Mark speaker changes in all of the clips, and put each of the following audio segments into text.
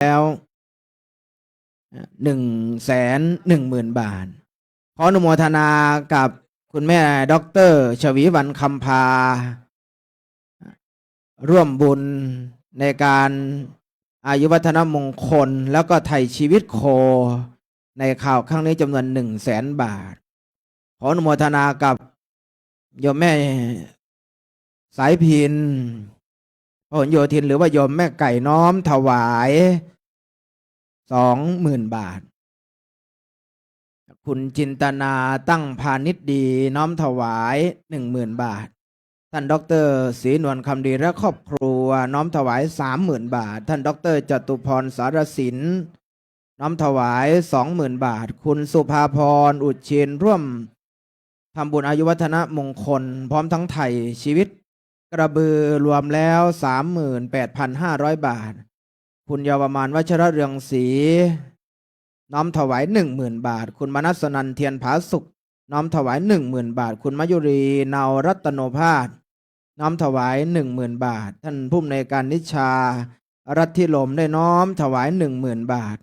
Speaker 1: แล้ว110,000 บาทขออนุโมทนากับคุณแม่ด็อกเตอร์ชวีวรรณคำพาร่วมบุญในการอายุวัฒนมงคลแล้วก็ไถ่ชีวิตโคในข่าวครั้งนี้จำนวน100,000 บาทขออนุโมทนากับโยมแม่สายพินพหลโยธินหรือว่าโยมแม่ไก่น้อมถวาย20,000 บาทคุณจินตนาตั้งพาณิชย์ดีน้อมถวาย10,000 บาทท่านดร.ศรีนวลคำดีและครอบครัวน้อมถวาย30,000 บาทท่านดร.จตุพรสารสินน้อมถวาย20,000 บาทคุณสุภาพรอุดเชียนร่วมทำบุญอายุวัฒนมงคลพร้อมทั้งไถ่ชีวิตกระบือรวมแล้ว 38,500 บาทคุณเยาวมานวัชระเรืองศรีน้อมถวาย10,000 บาทคุณมนัสนันเทียนผาสุขน้อมถวาย10,000 บาทคุณมยุรีเนารัตโนภาสน้อมถวาย10,000 บาทท่านผู้อำนวยการนิชารัตถิลมได้น้อมถวาย10,000 บาท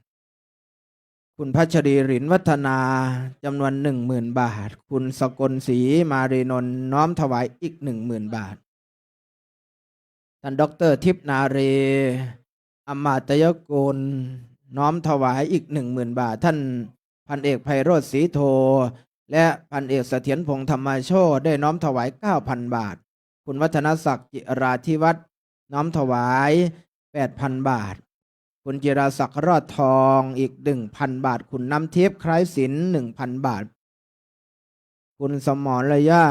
Speaker 1: คุณพัชรีรินวัฒนาจำนวน10,000 บาทคุณสกลศรีมารีนนท์น้อมถวายอีก10,000 บาทท่านดร.ทิพย์นาเรอมาตยกุลน้อมถวายอีก10,000 บาทท่านพันเอกไพโรจน์ศรีโทและพันเอกเสถียรพงษ์ธรรมโชติได้น้อมถวาย 9,000 บาทคุณวัฒนศักดิ์จิราธิวัฒน์น้อมถวาย 8,000 บาทคุณจิราศักดิ์รอดทองอีก 1,000 บาทคุณน้ำทิพย์คล้ายศิลป์ 1,000 บาทคุณสมรระยะ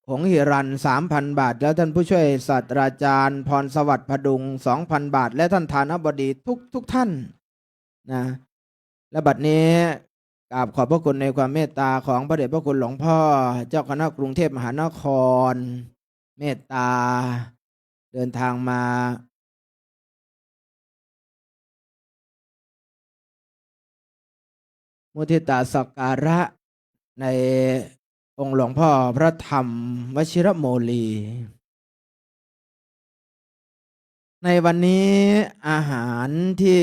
Speaker 1: หงหิรัน 3,000 บาทแล้วท่านผู้ช่วยศาสตราจารย์พรสวัสดิ์พดุง 2,000 บาทและท่านฐานบดีทุกท่านนะและบัดนี้กราบขอบพระคุณในความเมตตาของพระเดชพระคุณหลวงพ่อเจ้าคณะกรุงเทพมหานครเมตตาเดินทางมามุทิตาสักการะในองค์หลวงพ่อพระธรรมวชิรโมลีในวันนี้อาหารที่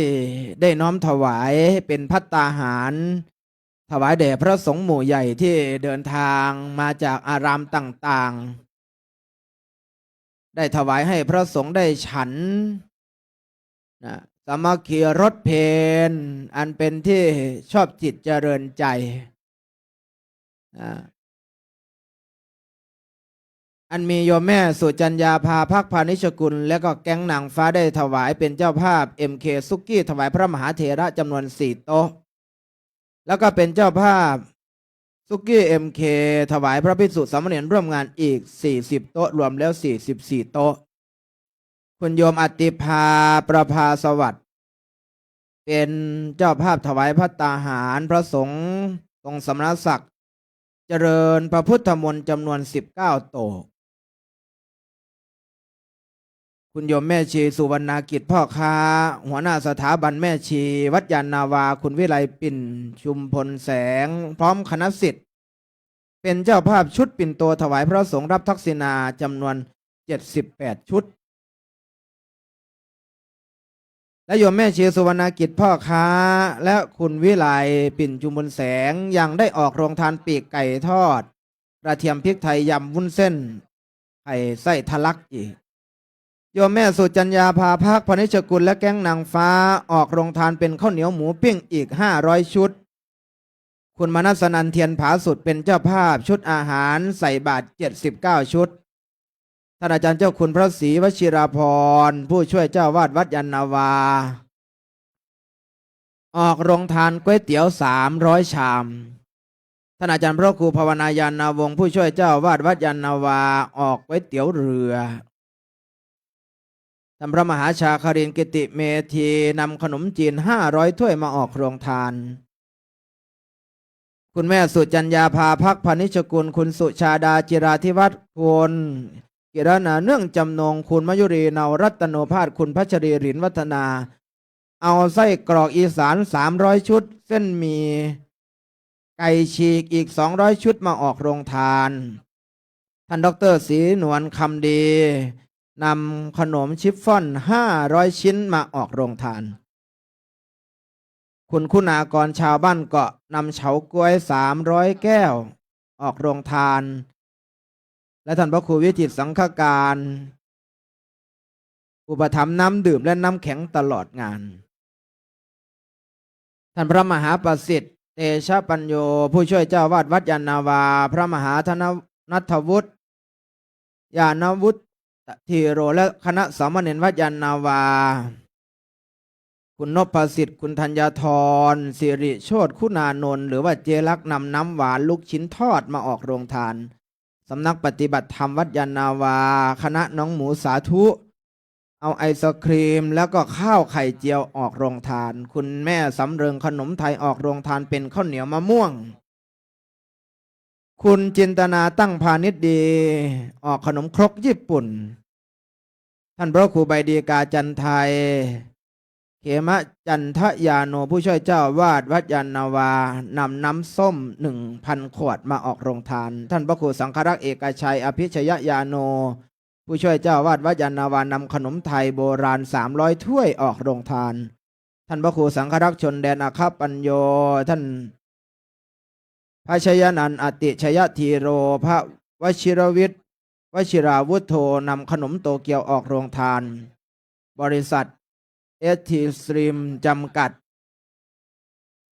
Speaker 1: ได้น้อมถวายเป็นภัตตาหารถวายแด่พระสงฆ์หมู่ใหญ่ที่เดินทางมาจากอารามต่างๆได้ถวายให้พระสงฆ์ได้ฉันนะสามัคคีรสเพลอันเป็นที่ชอบจิตเจริญใจอันมีโยมแม่สุจัญญาภาภักพานิชกุลและก็แก๊งนางฟ้าได้ถวายเป็นเจ้าภาพ MK ซุกี้ถวายพระมหาเถระจำนวน4 โต๊ะแล้วก็เป็นเจ้าภาพซุกี้ MK ถวายพระภิกษุสามเณรร่วมงานอีก40 โต๊ะรวมแล้ว44 โต๊ะคุณโยมอติภาประภาสวัสดิ์เป็นเจ้าภาพถวายภัตตาหารพระสงฆ์ทรงสมณศักดิ์เจริญพระพุทธมนต์จำนวน19 โต๊ะคุณโยมแม่ชีสุวรรณากิจพ่อค้าหัวหน้าสถาบันแม่ชีวัดยานนาวาคุณวิไลปิ่นชุมพลแสงพร้อมคณะศิษย์เป็นเจ้าภาพชุดปิ่นโตถวายพระสงฆ์รับทักษิณาจำนวน78 ชุดและโยมแม่ชีสุวรรณากิจพ่อค้าและคุณวิไลปิ่นชุมพลแสงยังได้ออกโรงทานปีกไก่ทอดกระเทียมพริกไทยยำวุ้นเส้นไข่ไส้ทะลักอีกโยมแม่สุจัญญาภาภักพานิชกุลและแก๊งนางฟ้าออกโรงทานเป็นข้าวเหนียวหมูปิ้งอีก500 ชุดคุณมนัสนันเทียนผาสุดเป็นเจ้าภาพชุดอาหารใส่บาตร79 ชุดท่านอาจารย์เจ้าคุณพระศรีวชิราภรณ์ผู้ช่วยเจ้าวาดวัดยานนาวาออกโรงทานก๋วยเตี๋ยว300 ชามท่านอาจารย์พระครูภาวนายานนาวงศ์ผู้ช่วยเจ้าวาดวัดยานนาวาออกก๋วยเตี๋ยวเรือท่านพระมหาชาครินทร์กิติเมธีนำขนมจีน500 ถ้วยมาออกโรงทานคุณแม่สุจัญญาภาภักพานิชกุลคุณสุชาดาจิราธิวัฒน์คุณกิรณาเนื่องจำนงคุณมยุรีเนารัตโนภาสคุณพัชรีรินวัฒนาเอาไส้กรอกอีสาน300 ชุดเส้นหมี่ไก่ฉีกอีก200 ชุดมาออกโรงทานท่านดร.ศรีนวลคำดีนำขนมชิฟฟ่อน500 ชิ้นมาออกโรงทาน คุณคุณากรชาวบ้านเกาะนำเฉาก๊วย300 แก้วออกโรงทาน และท่านพระครูวิจิตรสังฆการ อุปถัมภ์น้ำดื่มและน้ำแข็งตลอดงาน ท่านพระมหาประสิทธิ์เตชะปัญโยผู้ช่วยเจ้าวาดวัดยานนาวา พระมหาธนนัทวุฒิยานวุฒิธีโรและคณะสามเณรวัดยานนาวา คุณนพสิทธิ์คุณธัญธรสิริโชติคุณานนท์หรือว่าเจรักนำน้ำหวานลูกชิ้นทอดมาออกโรงทานสำนักปฏิบัติธรรมวัดยานนาวา คณะน้องหมูสาธุเอาไอศครีมแล้วก็ข้าวไข่เจียวออกโรงทาน คุณแม่สำเริงขนมไทยออกโรงทานเป็นข้าวเหนียวมะม่วง คุณจินตนาตั้งพาณิชย์ดีออกขนมครกญี่ปุ่น ท่านพระครูใบดีกาจันไทยเขมะจันทยาโนผู้ช่วยเจ้าวาดวัดยานนาวานำน้ำส้ม 1,000 ขวดมาออกโรงทาน ท่านพระครูสังฆรักษ์เอกชัยอภิชยยาโนผู้ช่วยเจ้าวาดวัดยานนาวานำขนมไทยโบราณ300 ถ้วยออกโรงทาน ท่านพระครูสังฆรักษ์ชนแดนอาคาปัญโยท่านพระชยนันท์อติชยธีโรพระวชิรวิทย์วชิราวุฒโธนำขนมโตเกียวออกโรงทาน บริษัทST Stream จำกัด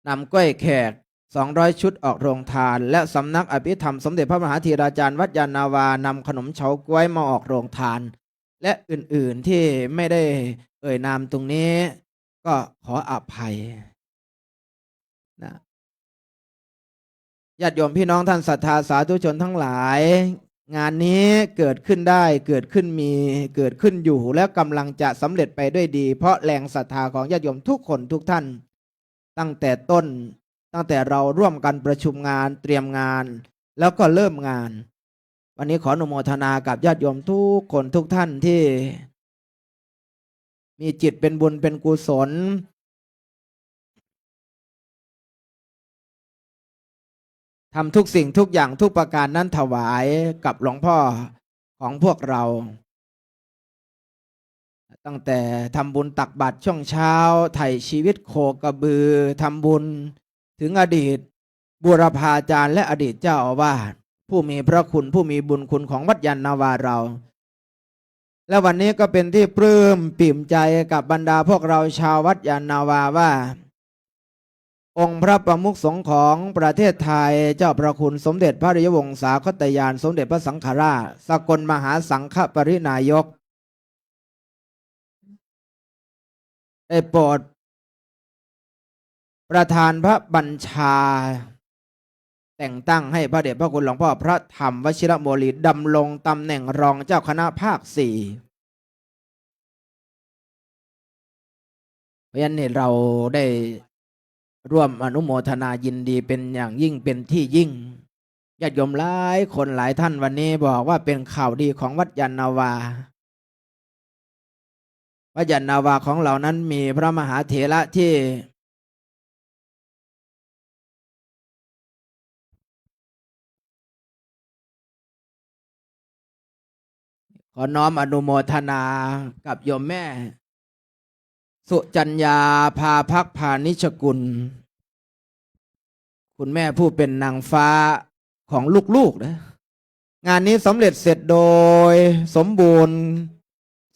Speaker 1: นำกล้วยแขก200 ชุดออกโรงทาน และสำนักอภิธรรมสมเด็จพระมหาธีราจารย์วัดยานนาวานำขนมเฉาก๊วยมาออกโรงทาน และอื่นๆที่ไม่ได้เอ่ยนามตรงนี้ก็ขออภัยนะญาติโยมพี่น้องท่านศรัทธาสาธุชนทั้งหลาย งานนี้เกิดขึ้นได้เกิดขึ้นมีเกิดขึ้นอยู่และกำลังจะสำเร็จไปด้วยดีเพราะแรงศรัทธาของญาติโยมทุกคนทุกท่านตั้งแต่ต้นตั้งแต่เราร่วมกันประชุมงานเตรียมงานแล้วก็เริ่มงานวันนี้ขออนุโมทนากับญาติโยมทุกคนทุกท่านที่มีจิตเป็นบุญเป็นกุศลทำทุกสิ่งทุกอย่างทุกประการนั้นถวายกับหลวงพ่อของพวกเราตั้งแต่ทำบุญตักบาตรช่วงเช้าไถ่ชีวิตโคกระบือทำบุญถึงอดีตบูรพาจารย์และอดีตเจ้าอาวาสผู้มีพระคุณผู้มีบุญคุณของวัดยานนาวาเราและวันนี้ก็เป็นที่ปลื้มปิ่มใจกับบรรดาพวกเราชาววัดยานนาวาว่าองค์พระประมุขสงฆ์ของประเทศไทยเจ้าพระคุณสมเด็จพระอริยวงศาคตยานสมเด็จพระสังฆราชสกลมหาสังฆปรินายกได้โปรดประธานพระบัญชาแต่งตั้งให้พระเดชพระคุณหลวงพ่อพระธรรมวชิรโมลีดำรงตำแหน่งรองเจ้าคณะภาค 4เพราะฉะนั้นเราได้ร่วมอนุโมทนายินดีเป็นอย่างยิ่งเป็นที่ยิ่งญาติโยมหลายคนหลายท่านวันนี้บอกว่าเป็นข่าวดีของวัดยานนาวาวัดยานนาวาของเรานั้นมีพระมหาเถระที่ขอน้อมอนุโมทนากับโยมแม่สุจัญญาภาภักพานิชกุลคุณแม่ผู้เป็นนางฟ้าของลูกๆนะงานนี้สำเร็จเสร็จโดยสมบูรณ์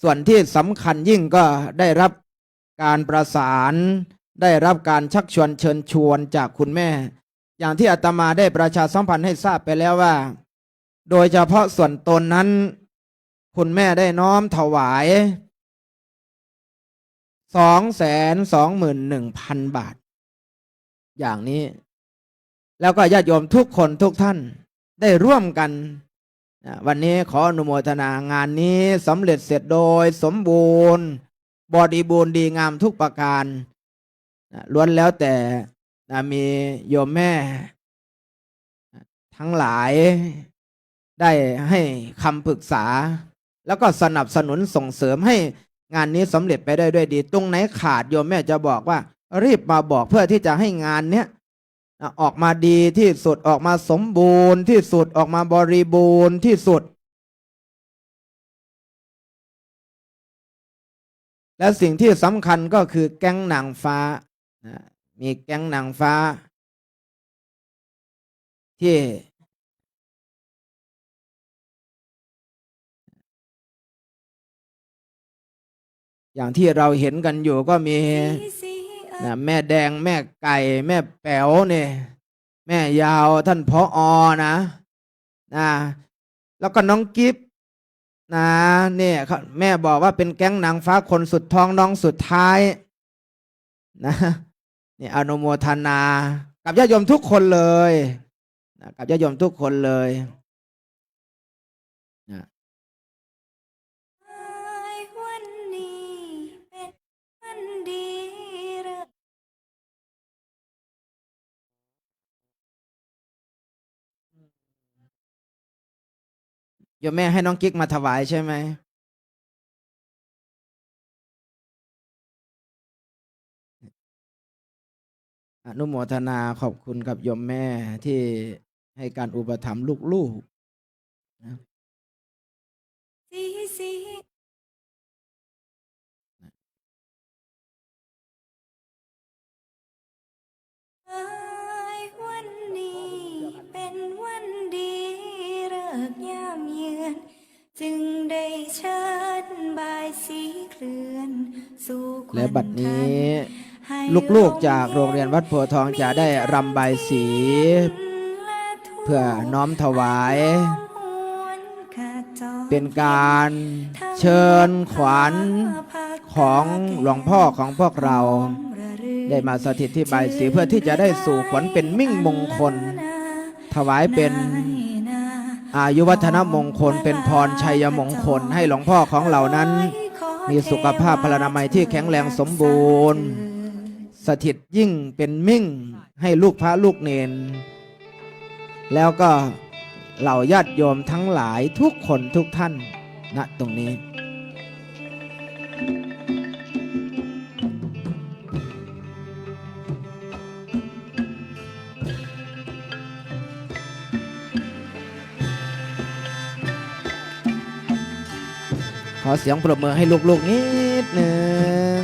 Speaker 1: ส่วนที่สำคัญยิ่งก็ได้รับการประสานได้รับการชักชวนเชิญชวนจากคุณแม่อย่างที่อาตมาได้ประชาสัมพันธ์ให้ทราบไปแล้วว่าโดยเฉพาะส่วนตนนั้นคุณแม่ได้น้อมถวาย221,000 บาทอย่างนี้แล้วก็ญาติโยมทุกคนทุกท่านได้ร่วมกันวันนี้ขออนุโมทนางานนี้สำเร็จเสร็จโดยสมบูรณ์บริบูรณ์ดีงามทุกประการล้วนแล้วแต่มีโยมแม่ทั้งหลายได้ให้คำปรึกษาแล้วก็สนับสนุนส่งเสริมให้งานนี้สำเร็จไปได้ด้วยดีตรงไหนขาดโยมแม่จะบอกว่ารีบมาบอกเพื่อที่จะให้งานเนี้ยออกมาดีที่สุดออกมาสมบูรณ์ที่สุดออกมาบริบูรณ์ที่สุดและสิ่งที่สำคัญก็คือแก๊งนางฟ้า มีแก๊งนางฟ้า ที่อย่างที่เราเห็นกันอยู่ก็มีนะแม่แดงแม่ไก่แม่แป๋วเนี่ยแม่ยาวท่านผอนะนะแล้วก็น้องกิฟนะเนี่ยแม่บอกว่าเป็นแก๊งนางฟ้าคนสุดท้องน้องสุดท้ายนะนี่อนุโมทนากับญาติโยมทุกคนเลยนะกับญาติโยมทุกคนเลยนะ
Speaker 2: วันนี้เป็นวันดีเริ่ม
Speaker 1: โยมแม่ให้น้องกิ๊กมาถวายใช่ไหมอนุโมทนาขอบคุณกับโยมแม่ที่ให้การอุปถัมภ์ลูกๆนะ
Speaker 2: สีสีวันนี้เป็นวันดีเลิกยามเยือนจึงได้เชิญบายสีเคลื่อนสู่ค
Speaker 1: และ
Speaker 2: วัน
Speaker 1: บัดนี้
Speaker 2: ให้
Speaker 1: ลูกๆจากโรงเรียนวัดโพธิ์ทองจะได้รำบายสี
Speaker 2: และทั่ว
Speaker 1: เพื่อน้อมถวาย
Speaker 2: หวนขาจร
Speaker 1: เป็นการเชิญขวัญของหลวงพ่อของพวกเรา ได้มาสถิตที่บายสีเพื่อที่จะได้สู่ขวัญเป็นมิ่งมงคล ถวายเป็นอายุวัฒนมงคลเป็นพรชัยมงคลให้หลวงพ่อของเรานั้น มีสุขภาพพลานามัยที่แข็งแรงสมบูรณ์ สถิตยิ่งเป็นมิ่งให้ลูกพระลูกเนน แล้วก็เหล่าญาติโยมทั้งหลายทุกคนทุกท่านณตรงนี้ ขอเสียงปรบมือให้ลูกๆนิดหนึ่ง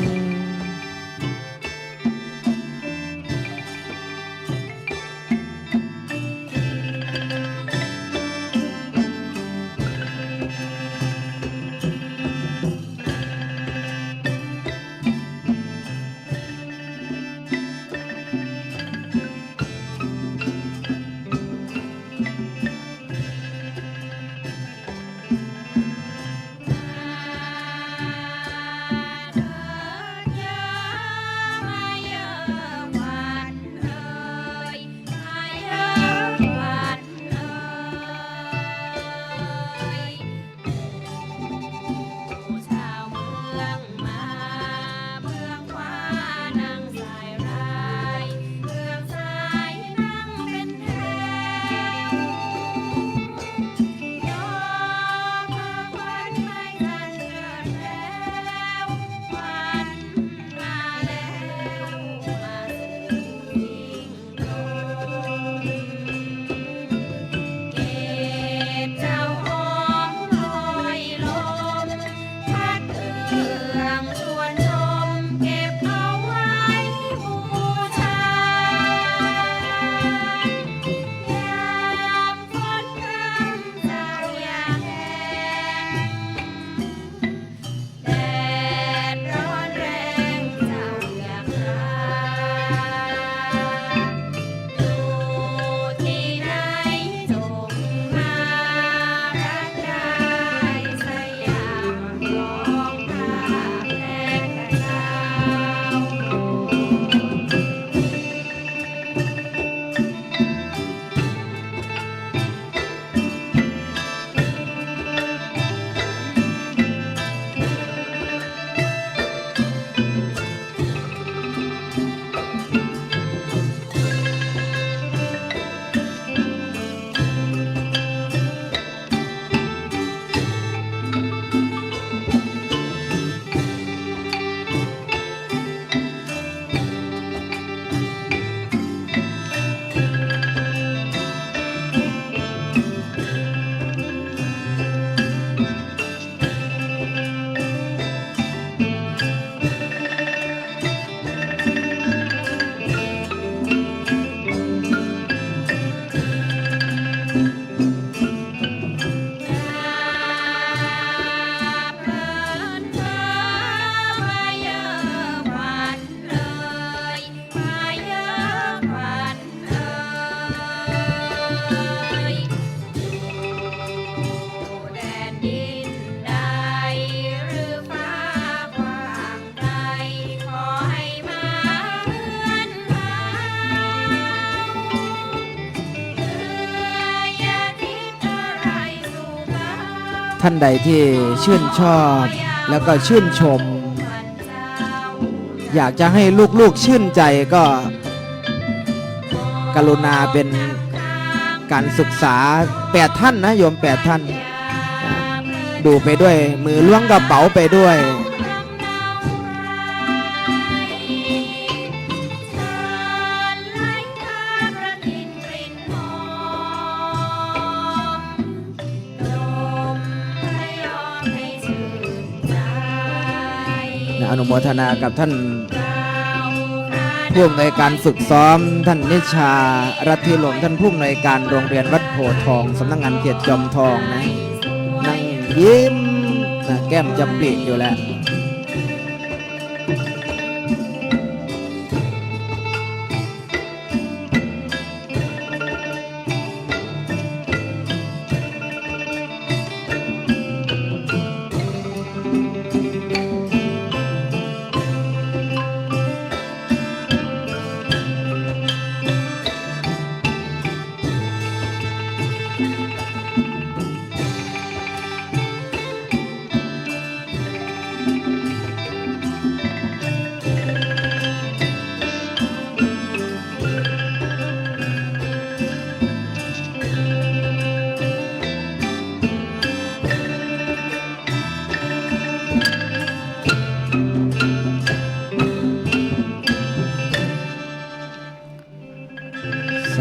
Speaker 1: ท่านใดที่ชื่นชอบแล้วก็ชื่นชม อยากจะให้ลูกๆชื่นใจก็กรุณาเป็นการศึกษา8 ท่านนะโยม8 ท่านดูไปด้วยมือล้วงกระเป๋าไปด้วยอนุโมทนากับท่านผู้อำนวยการฝึกซ้อมท่านนิชารัตถิลมท่านผู้อำนวยการโรงเรียนวัดโพธิ์ทองสำนักงานเขตจอมทองนะนั่งยิ้มนะแก้มจะปริอยู่แล้ว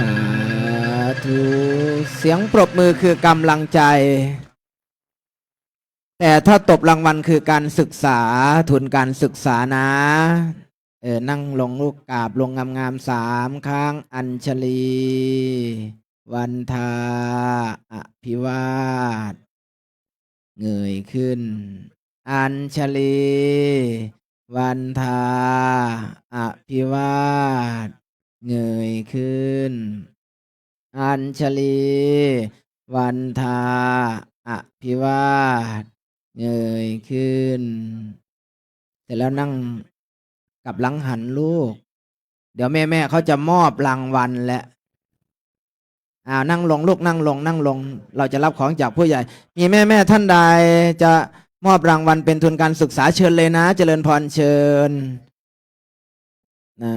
Speaker 1: สาธุเสียงปรบมือคือกำลังใจแต่ถ้าตบรางวัลคือการศึกษาทุนการศึกษานะนั่งลงลูกกราบลงงามๆ3 ครั้งอัญชลี วันทาอภิวาทเงยขึ้นอัญชลี วันทาอภิวาทเงยขึ้นอัญชลี วันทาอภิวาทเงยขึ้นเสร็จแล้วนั่งกับหลังหันลูกเดี๋ยวแม่เขาจะมอบรางวัลและนั่งลงลูกนั่งลงเราจะรับของจากผู้ใหญ่มีแม่ท่านใดจะมอบรางวัลเป็นทุนการศึกษาเชิญเลยนะเจริญพรเชิญนะ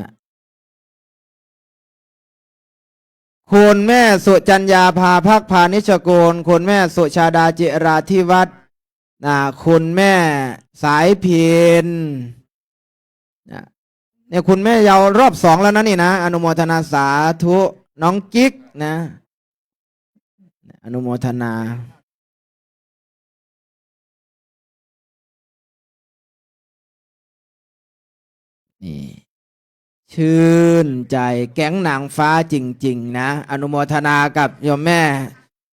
Speaker 1: คุณแม่สุจัญญาภาภักพานิชโกลคุณแม่สุชาดาจิราธิวัฒน์คุณแม่สายเพียรเนี่ยคุณแม่ยาวรอบ2แล้วนะนี่นะอนุโมทนาสาธุน้องกิ๊กนะอนุโมทนานี่ชื่นใจแก๊งนางฟ้าจริงๆนะอนุโมทนากับโยมแม่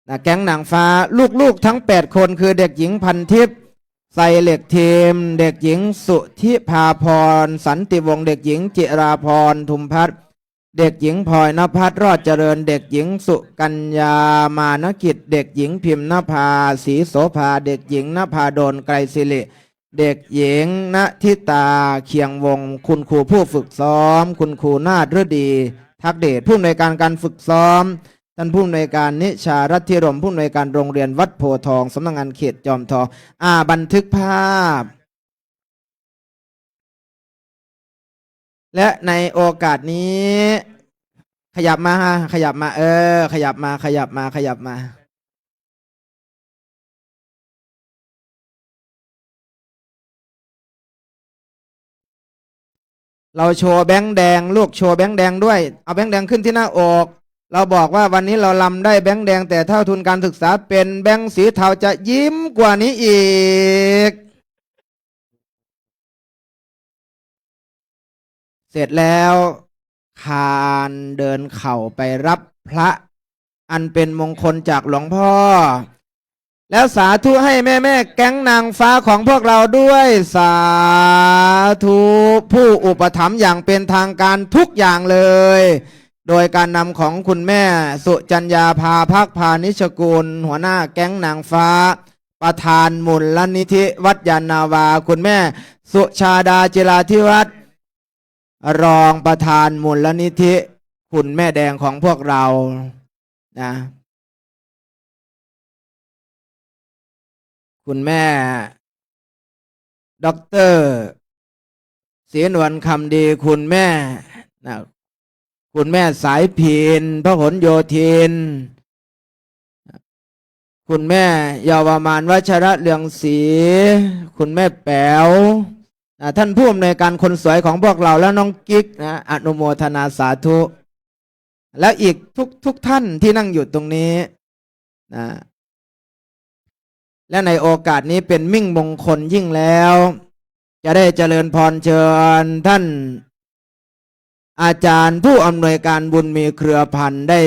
Speaker 1: นะแก๊งนางฟ้าลูกๆทั้ง8 คนคือเด็กหญิงพันทิพย์ใส่เหล็กเทมเด็กหญิงสุธิภาพรสันติวงศ์เด็กหญิงจิราพรทุมพัฒน์เด็กหญิงพลอยนภัสรอดเจริญเด็กหญิงสุกัญญามานกิจเด็กหญิงพิมพ์นภาศรีโสภาเด็กหญิงนภาดลไกรศิริเด็กหญิงณทิตาเคียงวงคุณครูผู้ฝึกซ้อมคุณครูนาฏฤดีทักเดชผู้อำนวยการการฝึกซ้อมท่านผู้อำนวยการนิชารัตถิรมผู้อำนวยการโรงเรียนวัดโพธิ์ทองสำนักงานเขตจอมทองบันทึกภาพและในโอกาสนี้ขยับมาขยับมาขยับมาขยับมาเราโชว์แบงค์แดงลูกโชว์แบงค์แดงด้วยเอาแบงค์แดงขึ้นที่หน้าอกเราบอกว่าวันนี้เราลำได้แบงค์แดงแต่เท่าทุนการศึกษาเป็นแบงค์สีเทาจะยิ้มกว่านี้อีกเสร็จแล้วคานเดินเข่าไปรับพระอันเป็นมงคลจากหลวงพ่อแล้วสาธุให้แม่แก๊งนางฟ้าของพวกเราด้วยสาธุผู้อุปถัมภ์อย่างเป็นทางการทุกอย่างเลยโดยการนำของคุณแม่สุจัญญาภาภักพานิชกุลหัวหน้าแก๊งนางฟ้าประธานมูลนิธิวัดยานนาวาคุณแม่สุชาดาจิราธิวัฒน์รองประธานมูลนิธิคุณแม่แดงของพวกเรานะ คุณแม่ด็อกเตอร์ศรีนวลคำดีคุณแม่นะคุณแม่สายพินพหลโยธินคุณแม่เยาวมานวัชระเลืองศรีคุณแม่แป๋วท่านผู้อำนวยการคนสวยของพวกเราแล้วน้องกิ๊กนะอนุโมทนาสาธุแล้วอีกทุกท่านที่นั่งอยู่ตรงนี้นะและในโอกาสนี้เป็นมิ่งมงคลยิ่งแล้วจะได้เจริญพรเชิญท่านอาจารย์ผู้อำนวยการบุญมีเครือพันธ์ได้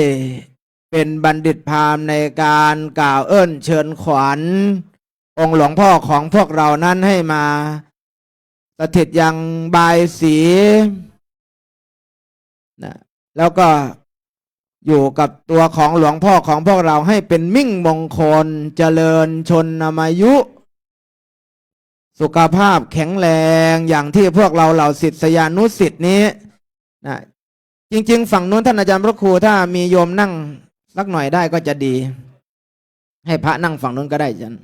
Speaker 1: เป็นบัณฑิตพราหมณ์ในการกล่าวเอิ้นเชิญขวัญองค์หลวงพ่อของพวกเรานั้นให้มาสถิตยังบายสีนะแล้วก็อยู่กับตัวของหลวงพ่อของพวกเราให้เป็นมิ่งมงคลเจริญชนอายุสุขภาพแข็งแรงอย่างที่พวกเราเหล่าศิษยานุศิษย์นี้นะจริงๆฝั่งนู้นท่านอาจารย์พระครูถ้ามีโยมนั่งสักหน่อยได้ก็จะดีให้พระนั่งฝั่งนู้นก็ได้จัน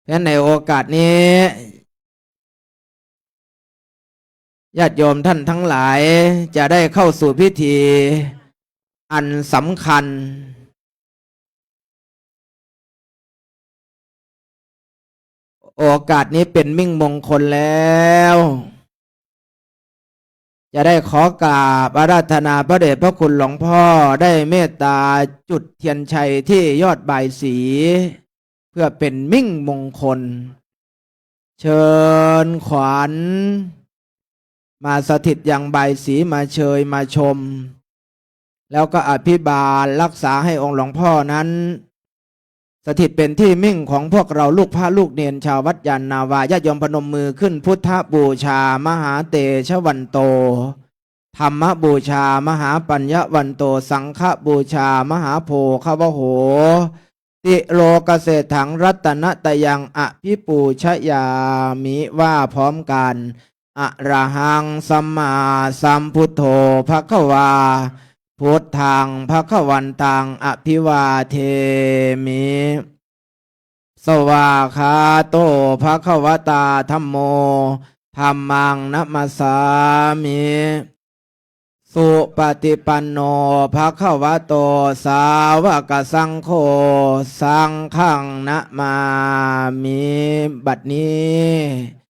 Speaker 1: เพราะในโอกาสนี้ญาติโยมท่านทั้งหลายจะได้เข้าสู่พิธีอันสำคัญโอกาสนี้เป็นมิ่งมงคลแล้วจะได้ขอกราบอาราธนาพระเดชพระคุณหลวงพ่อได้เมตตาจุดเทียนชัยที่ยอดบายสีเพื่อเป็นมิ่งมงคลเชิญขวัญมาสถิตยังบายสีมาเชยมาชมแล้วก็อภิบาลรักษาให้องค์หลวงพ่อนั้นสถิตเป็นที่มิ่งของพวกเราลูกพระลูกเนนชาววัดยานนาวาญาติโยมพนมมือขึ้นพุทธบูชามหาเตชะวันโตธรรมบูชามหาปัญญวันโตสังฆบูชามหาโพคาวโหติโลกเศรษถังรัตนตยังอภิปูชยามิว่าพร้อมกันอะระหังสัมมาสัมพุทโธภควาพุทธังภควันตังอภิวาเทมิสวาคาโตภควตาธัมโมธัมมังนัมมัสสามิสุปฏิปันโนภควโตสาวกสังโฆสังฆังนะมามิบัดนี้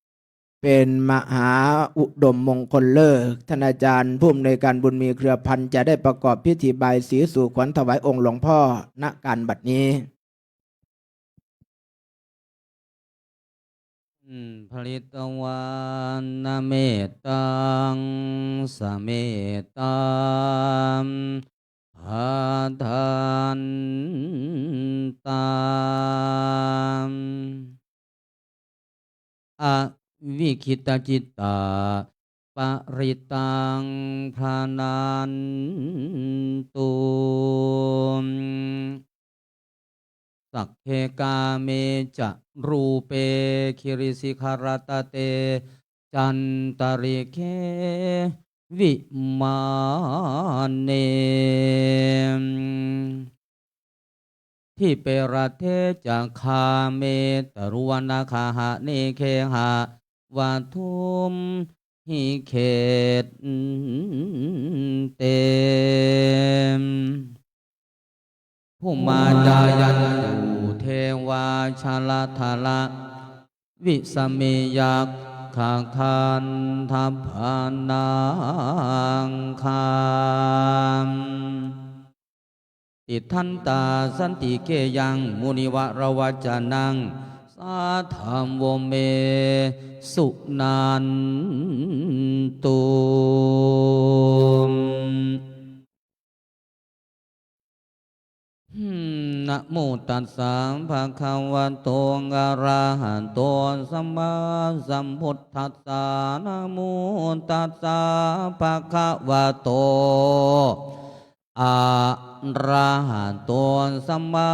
Speaker 1: เป็นมหาอุดมมงคลเลิกท่านอาจารย์ผู้อำนวยการบุญมีเครือพันธ์จะได้ประกอบพิธีบายสีสู่ขวัญถวายองค์หลวงพ่อณการบัดนี้
Speaker 3: ผลิตวันนาเมตตังสเมตตังหาทันตังอวิคิตจิตตาปริตังพรานันตุสักเคกาเมจะรูเปคิริสิขารตเตจันตริเควิมาเนที่เปรเทจะคาเมตรุวนาคาหะเนเคหะวาทุมหิเขตเตมผู้มาจายันตุเทวาชาลทาละวิสเมยักขาคันทัพพานังคามติทันตาสันติเกยังมุนิวะระวัจานังสาธรรมโวเมสุนันตุนะโมตัสสะภะคะวะโตอะระหะโตสัมมาสัมพุทธัสสะนะโมตัสสะภะคะวะโตอะระหะโตสัมมา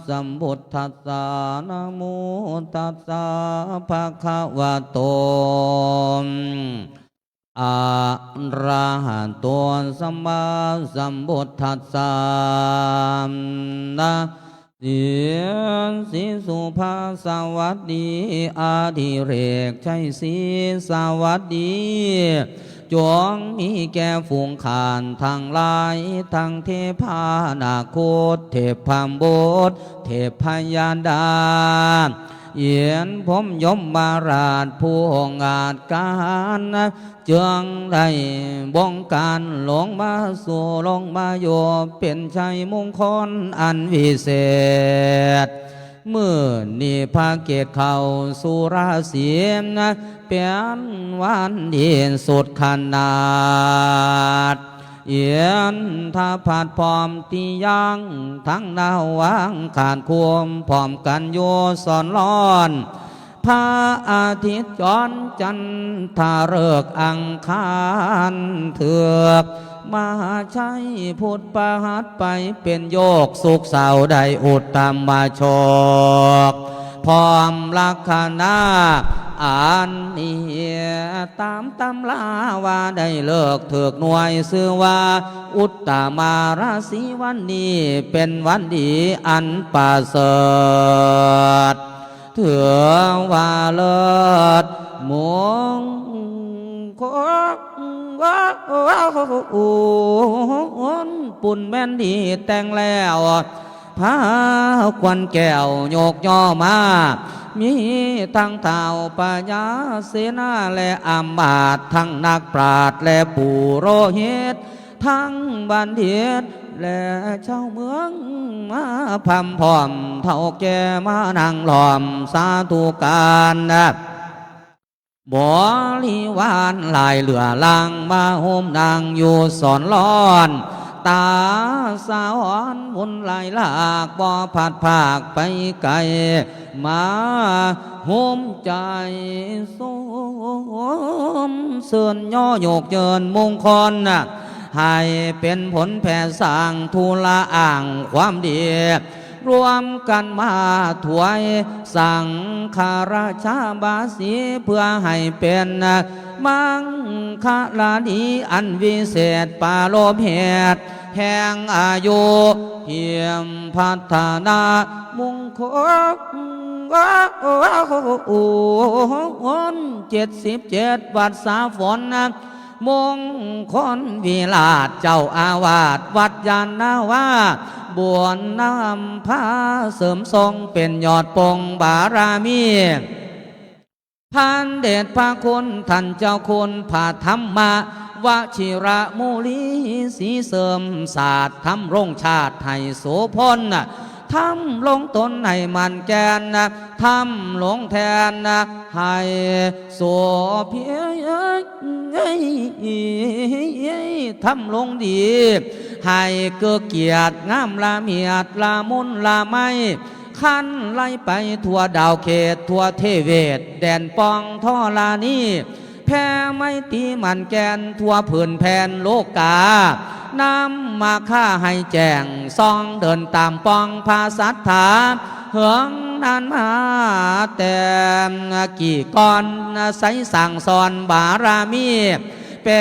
Speaker 3: สัมพุทธัสสะนะโมตัสสะภะคะวะโต อะระหะโตสัมมาสัมพุทธัสสะนะเสียงสีสุภาสวัสดีอาดิเรกใช่สีสวัสดีจงมีแก่ฝูงขานทั้งหลายทั้งเทพานาโคตเทพพามโบทเทพพยาดาเยียนผมยมบาราชผู้งาจการเจืองได้บงการหลงมาสู่ลงมาโยเป็นชัยมงคลอันวิเศษเมื่อนี่พาเกตเข้าสุราเสียมเป็นวันดีสุดขนาดเอียนถ้าผัดพร้อมตียังทั้งนาวางขาดควมพร้อมกันโยสอนร้อนพระอาทิตย์ย้อนจันทาฤกษ์อังคารเถือกมาใช้พุทธประหัตไปเป็นโยกสุขเสาได้อุตตมมาโชคพร้อมลักษณะอันนี้ตามตำลาว่าได้เลิกเถือกหน่วยซื้อว่าอุตตมาราศีวันนี้เป็นวันดีอันประเสริฐถือว่าเลิศมงคลปุ่นแม่นดีแต่งแล้วพาควันแก้วโยกย่อมามีทั้งเท่าปัญญาเสนาและอำมาตย์ทั้งนักปราชญ์และปุโรหิตทั้งบัณฑิตและชาวเมืองมาพำพร้อมเท่าแก่มานั่งล้อมสาธุการบริวารหลายเหลือลังมาโฮมนางอยู่สอนร้อนตาสาวอนมุนไหลหลากบ่ผัดผากไปไกลมาโฮมใจสมเสื่อนย่อโยกเยินมงคลให้เป็นผลแผ่สร้างทุละอ่างความดีรวมกันมาถวายสังฆราชาบาสีเพื่อให้เป็นมังคลาดีอันวิเศษปาโลภเหตุแห่งอายุเพียมพัฒนามงคล77 วัดสาฝนมงคลวิลาศเจ้าอาวาสวัดยานนาวาบวนนำพาเสริมทรงเป็นยอดปงบารมีพันเดชพระคุณท่านเจ้าคุณพระธรรมวชิระมูลีสีเสริมศาสตร์ทำรงชาติให้โสพลทำลงตนให้มันแกนทำลงแทนให้โสเพียทำลงดีให้เกิดเกียรติงามละเมียดละมุนละไมขันไล่ไปทั่วดาวเขตทั่วเทเวศแดนปองท่อลานีแพ้ไม่ตีมันแกนทั่วผืนแผ่นโลกานำมาฆ่าให้แจ้งซองเดินตามปองภาสัทธาเหืองนานมาแต่กี่ก่อนใสสั่งสอนบารมีแปล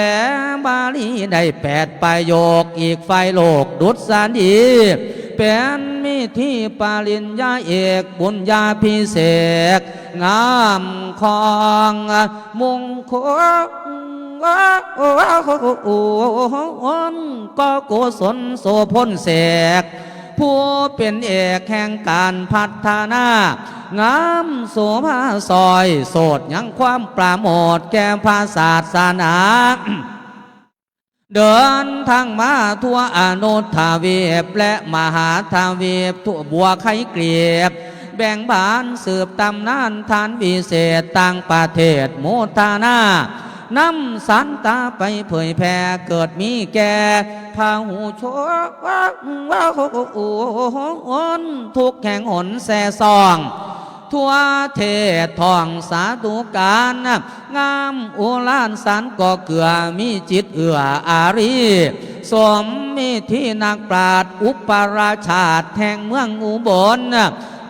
Speaker 3: บาลีได้8 ประโยคอีกไฟโลกดุษฎีเป็นมิที่ปริญญาเอกบุญญาพิเศษงามของมงคลก็โกศลโสพลเสกผู้เป็นเอกแห่งการพัฒนางามโสภาซอยโสดยังความปราโมทแก่พระศาสนาเดินทางมาทั่วอนุทาวีปและมหาทาวีปทั่วบัวไข่เกลียบแบ่งบานสืบตำนานทานวิเศษต่างประเทศโมทานานำสันตาไปเผยแผ่เกิดมีแก่พาหูโชทุกแห่งหนแส่ซองทั่วเทศทองสาธุการงามอุลานสันก่อเกือมีจิตเอื้ออารีสมมีที่นักปราชญ์อุปราชาติแห่งเมืองอุบล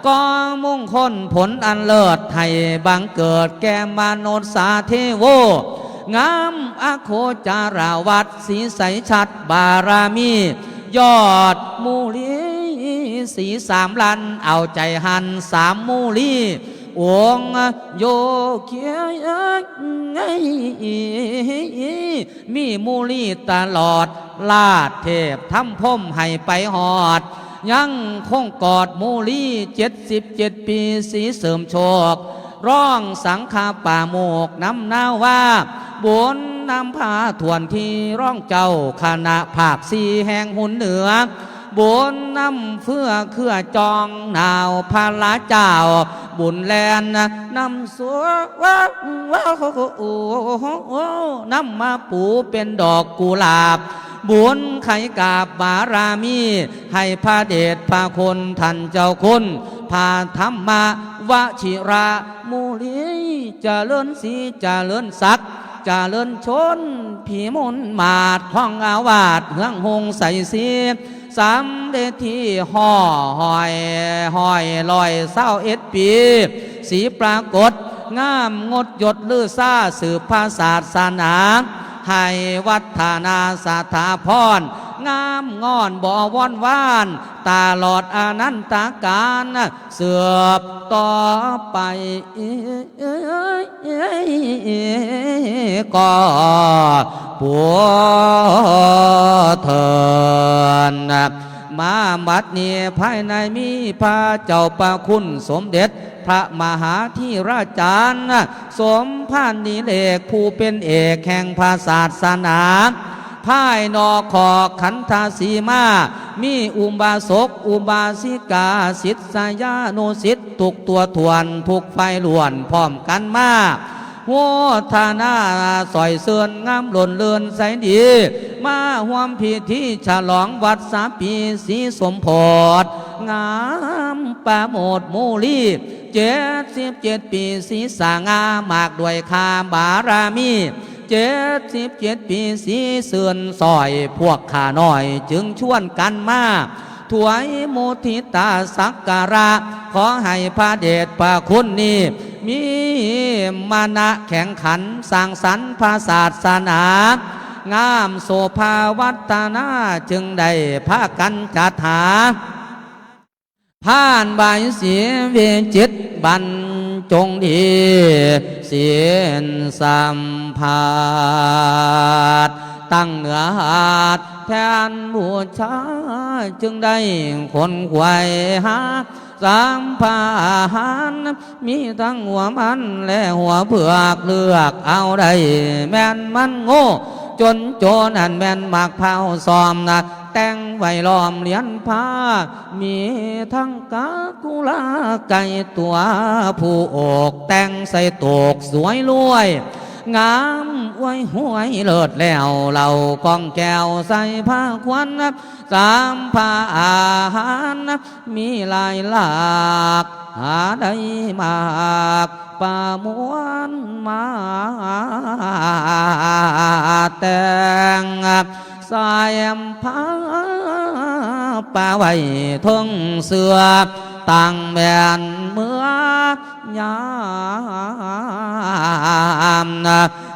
Speaker 3: ก็มงคลผลอันเลิศให้บังเกิดแก่มนุษย์สาเทโว งามอาโคจาราวัดสีใสชัดบารามียอดมูลีสีสามลันเอาใจหันสามมูลีองโยเคียมีมูลีตลอดลาดเทพทำพมให้ไปหอดยังคงกอดมูลี77 ปีสีเสริมโชคร้องสังฆาป่าโมกน้ำนาวว่าบุญนำพาทวนที่ร้องเจ้าคณะภาคสีแห่งหุ่นเหนือบุญนำเพื่อเครือจองนาวพาลาเจ้าบุญแลนนำสัวนำมาปูเป็นดอกกุหลาบบุญไข่กาบบารามีให้พระเดชพระคุณท่านเจ้าคุณพาธรรมวชิรามูลีเจริญสีเจริญศักดิ์เจริญชนผีมนมาดห้องอาวาสเฮืองหงใส่สีสามเดที่ห่อหอยลอย21 ปีสีปรากฏงามงดหยดลือซ่าสืบภาษาศาสนาให้วัฒนาสถาพรงามงอนบ่วอนว่านตลอดอนันตการเสืบต่อไปก็ปัวเถินมาบัดนี้ภายในมีพระเจ้าประคุณสมเด็จพระมหาธีราจารย์สมภารนิเลกผู้เป็นเอกแห่งพระศาสนาภายนอกขอขันธาสีมามีอุบาสกอุบาสิกาศิษยานุศิษย์ทุกตัวทวนทุกไฟล้วนพร้อมกันมาหัวธนาสอยเสื่อนงามหล่นเลือนใสดีมาห่วมพิธีฉลองวัด3 ปีสีสมโพธิ์งามป่าโมดมูลี77 ปีสีสางามากด้วยคาบารามี77 ปีสีเสื่อนซอยพวกข้าน้อยจึงชวนกันมาถวายโมทิตาสักการะขอให้พระเดชพระคุณนี้มีมานะแข่งขันสร้างสรรค์พระศาสนางามโสภาวัฒนาจึงได้พากันจัดหาผ่านใบเสียเวจิตบรรจงดีเสียนสัมภาษตั้งเหนือหาดแทนบูชาจึงได้คนไขว่หาสามพาหารมีทั้งหัวมันและหัวเผือกเลือกเอาได้แม่นมันโง่จนโจนันแม่นมากเผาซ้อมนะแต่งไว้ล้อมเหรียญผ้ามีทั้งกากุลาไก่ตัวผู้อกแต่งใส่ตกสวยรวยงามไว้หวยเลิศแล้วเรากองแก้วใส่ผ้าควันสามผ้าอาหารมีลายหลากหาได้มากป่ามวนมาแต่งสายผ้าป่าไว้ทงเสือตั้งแม่นเมื่อยาม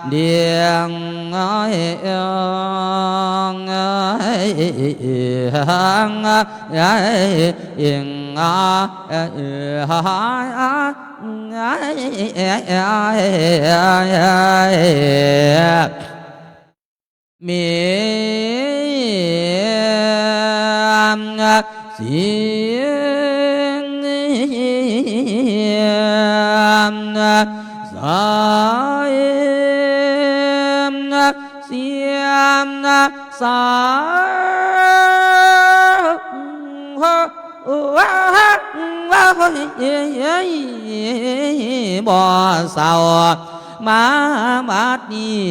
Speaker 3: เดียงเอียงมีเสียงสายเสียงสายบ่เศร้ามาบัดนี้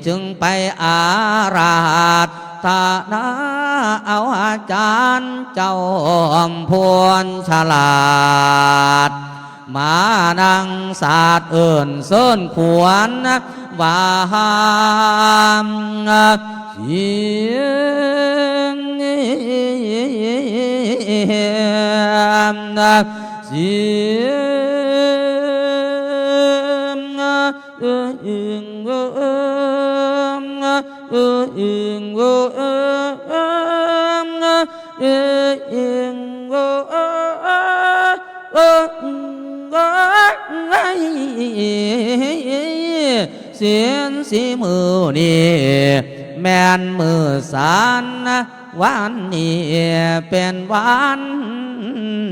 Speaker 3: จึงไปอาราธนาเอาอาจารย์เจ้าพวนฉลาดมานั่งศาสตร์เอิ่นเซินขวนว่าเสียงเสียง เสียนสีมือนี่แม่นมือสานวันนี้เป็นวัน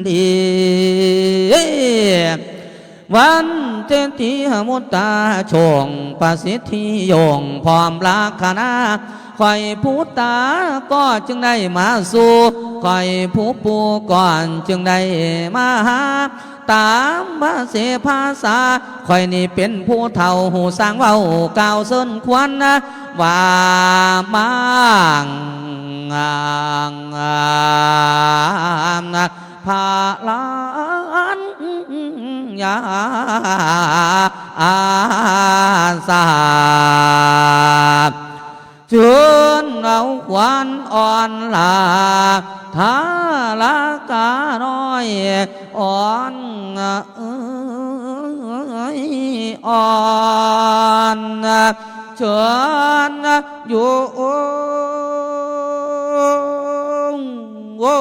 Speaker 3: ดีวันเจติหมุตตาชงประสิทธิยงพร้อมลักษณะคอยผู้ตาก็จึงได้มาสู่คอยผู้ปูก่อนจึงได้มาหาตามภาษาภาษาคอยนี่เป็นผู้เฒ่าหูสร้างเว้ากล่าวเส้นควันนะว่ามังพาลานยาสาจนเอาควันอ่อนลาทาลากาน้อยอ่อนอ่อนเชิญอยู่โอ้โอ้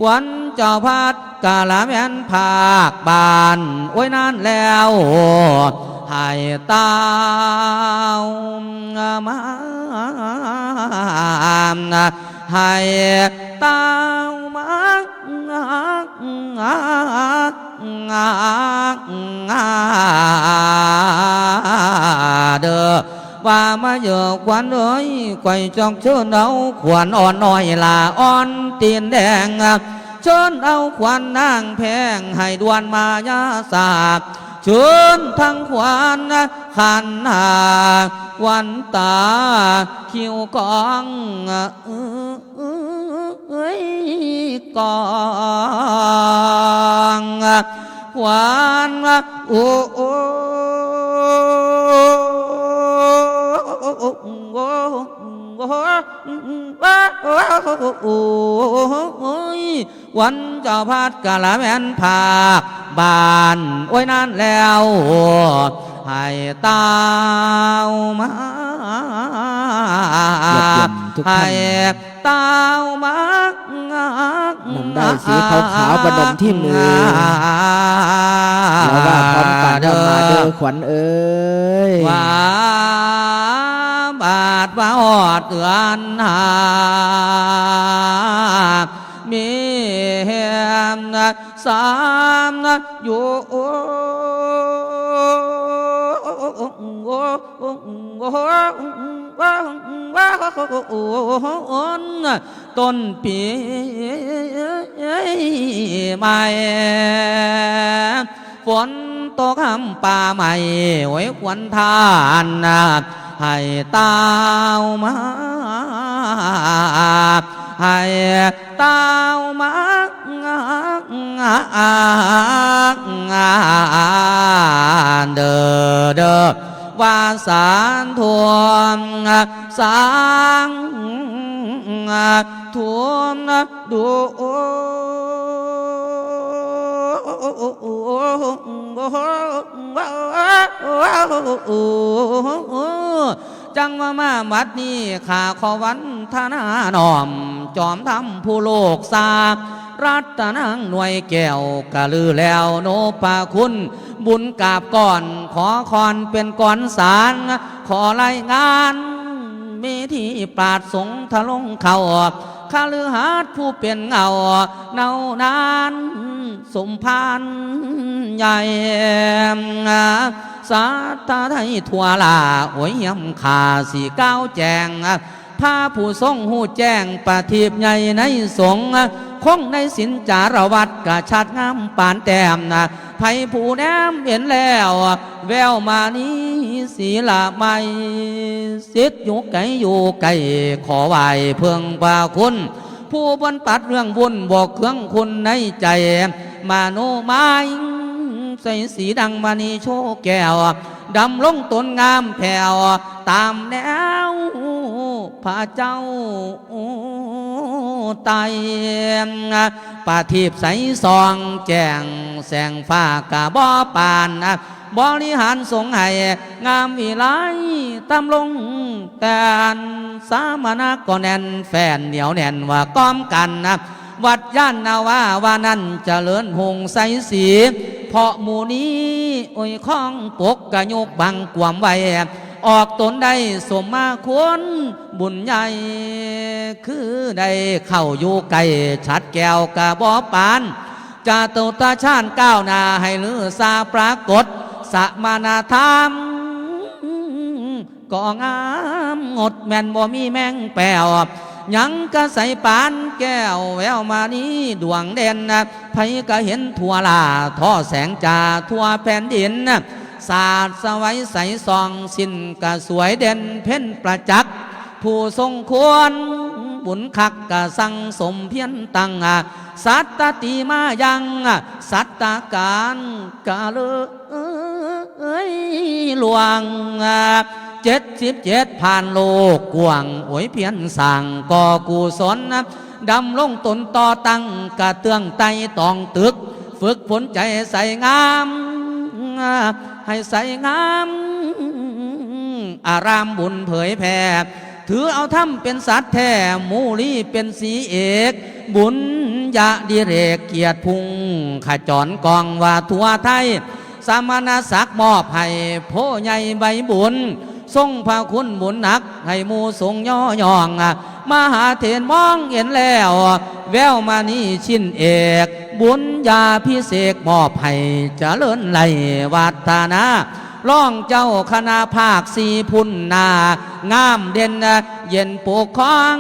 Speaker 3: วันเจ้าพัดกาลาแม่นภาคบานโอ้ยนานแล้วให้ตาวมาให้ตาวมาเด้อว่ามาเยอะควันเอ้ยไก่จองเชิญเอาขวัญอ่อนน้อยลาอ่อนตีนแดงเชิญเอาขวัญนางแพงให้ดวนมายาสาบเชิญทั้งขวัญขันหาวันตาคิวกองกองขวัญโอ้โอ้วันเจ้าพัดกาลาแม่นภาคบานโอ้ยนานแล้วให้ตาวมาให้ตาวมา
Speaker 1: หมุนได้สีขาวๆประดมที่มือแล้วว่าพร้อมกันมาเด้อขวัญเอ้ย
Speaker 3: ว่าบาดว่าอดเตือนหามีแหมสามอยู่ต้นปีใหม่ฝนตกห้ำป่าใหม่ไว้ควันทานให้ตาวมาให้ตาวมาเด้อเด้อว่าสารทวมสางทวมดูจังมามัดนี้ข้าขอวันธนาหน่อมจอมทำผู้โลกสารัตนังหน่วยแก้วกะลือแล้วโนปาคุณบุญกาบก่อนขอคอนเป็นก่อนสางขอรายงานมีที่ปราดสงทะลงเขาข้าลือหาดผู้เป็นเงาเนานานสมพานใหญ่สาตาไทยทั่วลาโอยยำขาสีก้าวแจงพาผู้ทรงหูแจ้งปฏิบใหญ่ในสงฆ์คงในสินจารวัดกะชัดงามปานแต้มไผผู้แนมเห็นแล้วแววมานี้ศีลาไม่สิทธิ์อยู่ไกลอยู่ไกลขอไหวเพื่องบาคุณผู้บรรปัดเรื่องบุญบอกเครื่องคุณในใจมาโนไม้ใส่สีดังมณีโชแก้วดำลงต้นงามแผ่วตามแนวพระเจ้า ไตป่าทิพย์ใสซองแจ้งแสงฟ้ากะบ่ปานบริหารสงฆ์ให้งามวิไลตามลงแต่นสามณะก็แน่นแฟนเหนียวแน่นว่าก้อมกันวัดย่านนาวาว่านั้นเจริญหงใสสีเพราะหมู่นี้โอ้ยข้องปกกะยกบังกวมไว้ออกตนได้สมมาควรบุญใหญ่คือได้เข้าอยู่ไกลชัดแก้วกะบ่ปานจาตุตาชาญก้าวหน้าให้ลือซาปรากฏสมานาธรรมก็งามงดแม่นบ่มีแมงแปวยังกะใสปานแก้วแววมานี้ดวงเด่นไผก็เห็นทั่วลาท่อแสงจ่าทั่วแผ่นดินศาสตร์สวัยใสส่องสิ้นกะสวยเด่นเพ่นประจักษ์ผู้ทรงควรบุญคักกะสังสมเพียรตั้งสัตตติมายังสัตตาการกะเลยหลวง77ผ่านโลกกวางโอยเพียนสั่งก่อกุศลดำลงตนต่อตั้งกะเตืองไตตองตึกฝึกฝนใจใส่งามให้ใส่งามอารามบุญเผยแผ่ถือเอาธรรมเป็นสัตว์แท้มูลีเป็นสีเอกบุญญาดิเรกเกียรติพุงขจรกองว่าทั่วไทยสามณศักดิ์มอบให้โพใหญ่ใบบุญทรงพระคุณบุญหนักให้หมู่ทรงย่อยองมหาเถรมองเห็นแล้วแววมานี่ชิ้นเอกบุญญาพิเศษมอบให้เจริญไหลวัฒนาร้องเจ้าคณะภาคสีพุ่นนางามเด่นเย็นปกครอง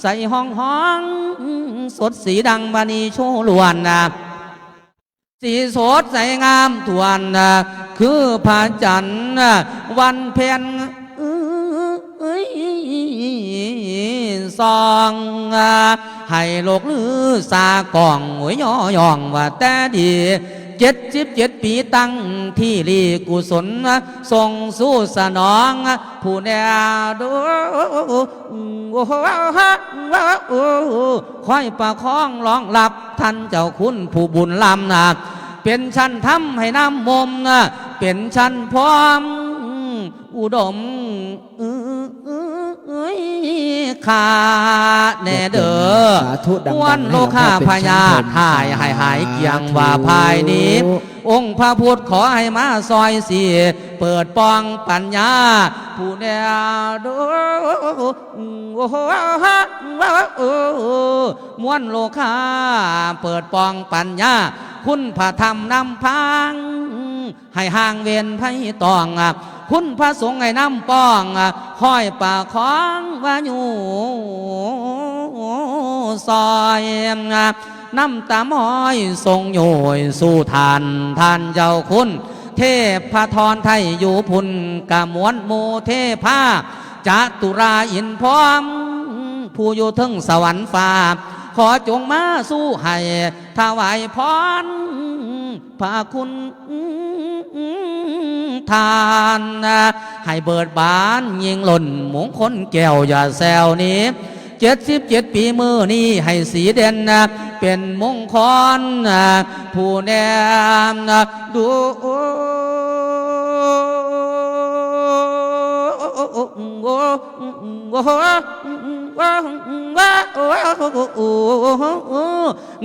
Speaker 3: ใส่ห้องสดสีดังมณีโชลวนสีสดใสงามทวนคือพระจันทร์วันเพ็ญซองให้โลกลือสากองหวยย่องว่าแต่ดี77 ปีตั้งที่ลีกุศลส่งสู้สนองผู้แนดูคอยประคองร้องหลับท่านเจ้าคุณผู้บุญล้ำเป็นชั้นทำให้น้ำมมเป็นชั้นพร้อมอุดมขาแน่เด้อวันโลคาพญาหายเกียงว่าภายนี้องค์พระพุทธขอให้มาซอยสีเปิดปองปัญญาผู้แนวดูม้วนโลคาเปิดปองปัญญาคุณพระธรรมนำพังให้ห่างเวียนไพ่ตองคุณพระสงฆ์ให้นำป้องห้อยป่าของวายูซอยน้ำตาม้อยทรงโยยสู่ท่านเจ้าคุณเทพพทรไทยอยู่พุนกะมวนโมเทพาจตุราอินพร้อมผู้อยู่ถึงสวรรค์ฟ้าขอจงมาสู้ให้ถวายพรพระคุณทานให้เบิดบานยิงหล่นมงคลแก้วอย่าแซวนี้77 ปีมือนี้ให้สีเด่นเป็นมงคลผู้แนมดู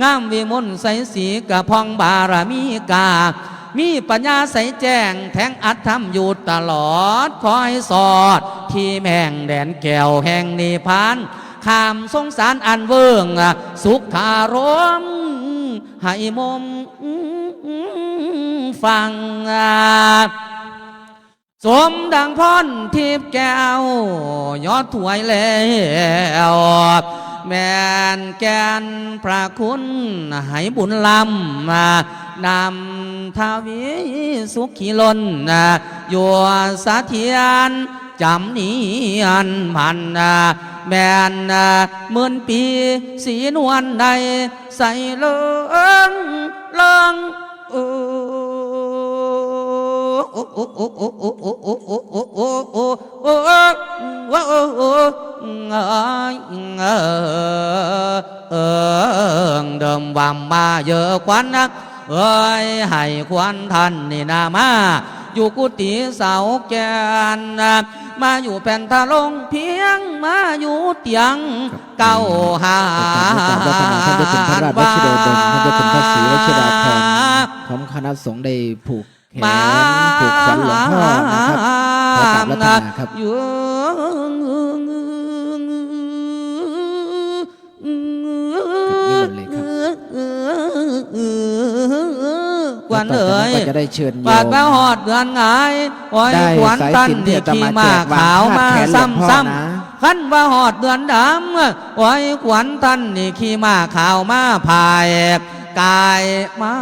Speaker 3: งามวิมลใสสีกะพองบารมีกามีปัญญาใสแจ้งแทงอัตธรรมอยู่ตลอดคอยสอดที่แม่งแดนแก้วแห่งนิพพานข้ามสงสารอันเวิงสุขารมให้มมฟังสมดังพรทิพย์แก้วยอดถวยแล้วแม่นแกนพระคุณให้บุญลำนำทวีสุขีล้นอยู่สะเทียนจำเนียนพันแม่น10,000 ปีสีนวลใดใส่เลิง ว่าเดิมวามมาเยอะควันนะเอ้ยให้ควันท่านนี่นามาอยู่กุฏิเสาแกนมาอยู่แผ่นทะลงเพียงมาอยู่เตียงเก้าหา
Speaker 1: ท่านเจ้าคุณพระราชวชิโรดมท่านเจ้าคุณพระศรีวชิราภรณ์พร้อมคณะสงฆ์ได้ผูกแขนผูกขวัญหลวงพ่อนะครับขอกราบรัตนาครับควันเอ๋ยจะได้เชิญโยม
Speaker 3: ปาดแป้วหอดเดือนหงายโอ้ยขวัญตันที่ขี่มาขาวมาซ้ำๆขันว่าหอดเดือนดำโอ้ยขวัญตันนี่ขี่มาขาวมาพายกายมา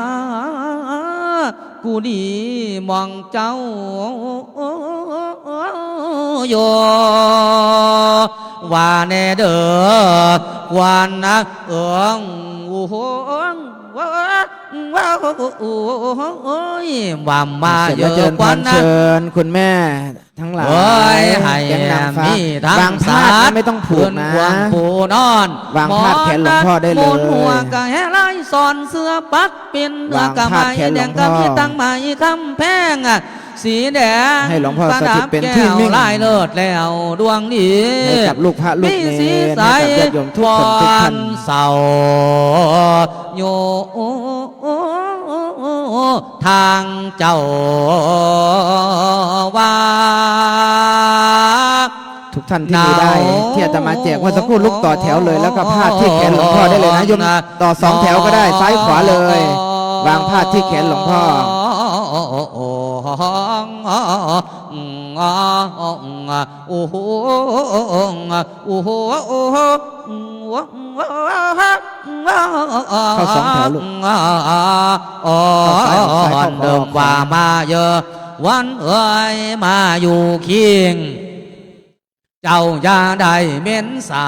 Speaker 3: กูดีมองเจ้าโยว่าแน่เด้อควันนะโอ้โหว้าวโอ้ยว่ามาเยอะกว่านะ
Speaker 1: เชิญคุณแม่ทั้งหลาย
Speaker 3: โอ้ยให้
Speaker 1: แกงนางฟ้า
Speaker 3: มีทั้ง
Speaker 1: วางพาดไม่ต้องผูกนะ
Speaker 3: วางปูนอน
Speaker 1: วางพาดแขนหลวงพ่อได้เลย
Speaker 3: มนหัวกะแห่ไล่สอนเสื้อปักเป็นเนื้อกะ
Speaker 1: วาง
Speaker 3: ไม้
Speaker 1: พาดแขนห
Speaker 3: แด
Speaker 1: ลว
Speaker 3: ง
Speaker 1: งพ่
Speaker 3: กะ
Speaker 1: อ
Speaker 3: มีตั้งไม้คำแพงสีแดง
Speaker 1: ให้หลวงพ่อ
Speaker 3: ประ
Speaker 1: ส
Speaker 3: ดั
Speaker 1: ถิต
Speaker 3: บ
Speaker 1: เป็น
Speaker 3: แก้
Speaker 1: ที่
Speaker 3: ว
Speaker 1: มิ่ง
Speaker 3: ลายเลิศแล้วดวงนี้
Speaker 1: ให้กับลูกพระลูกเนร
Speaker 3: สี
Speaker 1: ให้
Speaker 3: ใส
Speaker 1: กับญาติโยมทุกคนทุกท่าน
Speaker 3: เศร้าโยทางเจ้าว่า
Speaker 1: ทุกท่านที่มีได้ที่อาตมาแจกเมื่อสักครู่ลุกต่อแถวเลยแล้วก็พาดที่แขนหลวงพ่อได้เลยนะโยมต่อ2 แถวก็ได้ซ้ายขวาเลย วางพาดที่แขนหลวงพ่อเข้า2 แถวลูก
Speaker 3: เดิมว่ามาเยอะวันเอ้ยมาอยู่คิงเจ้าอย่าได้เหม็นสา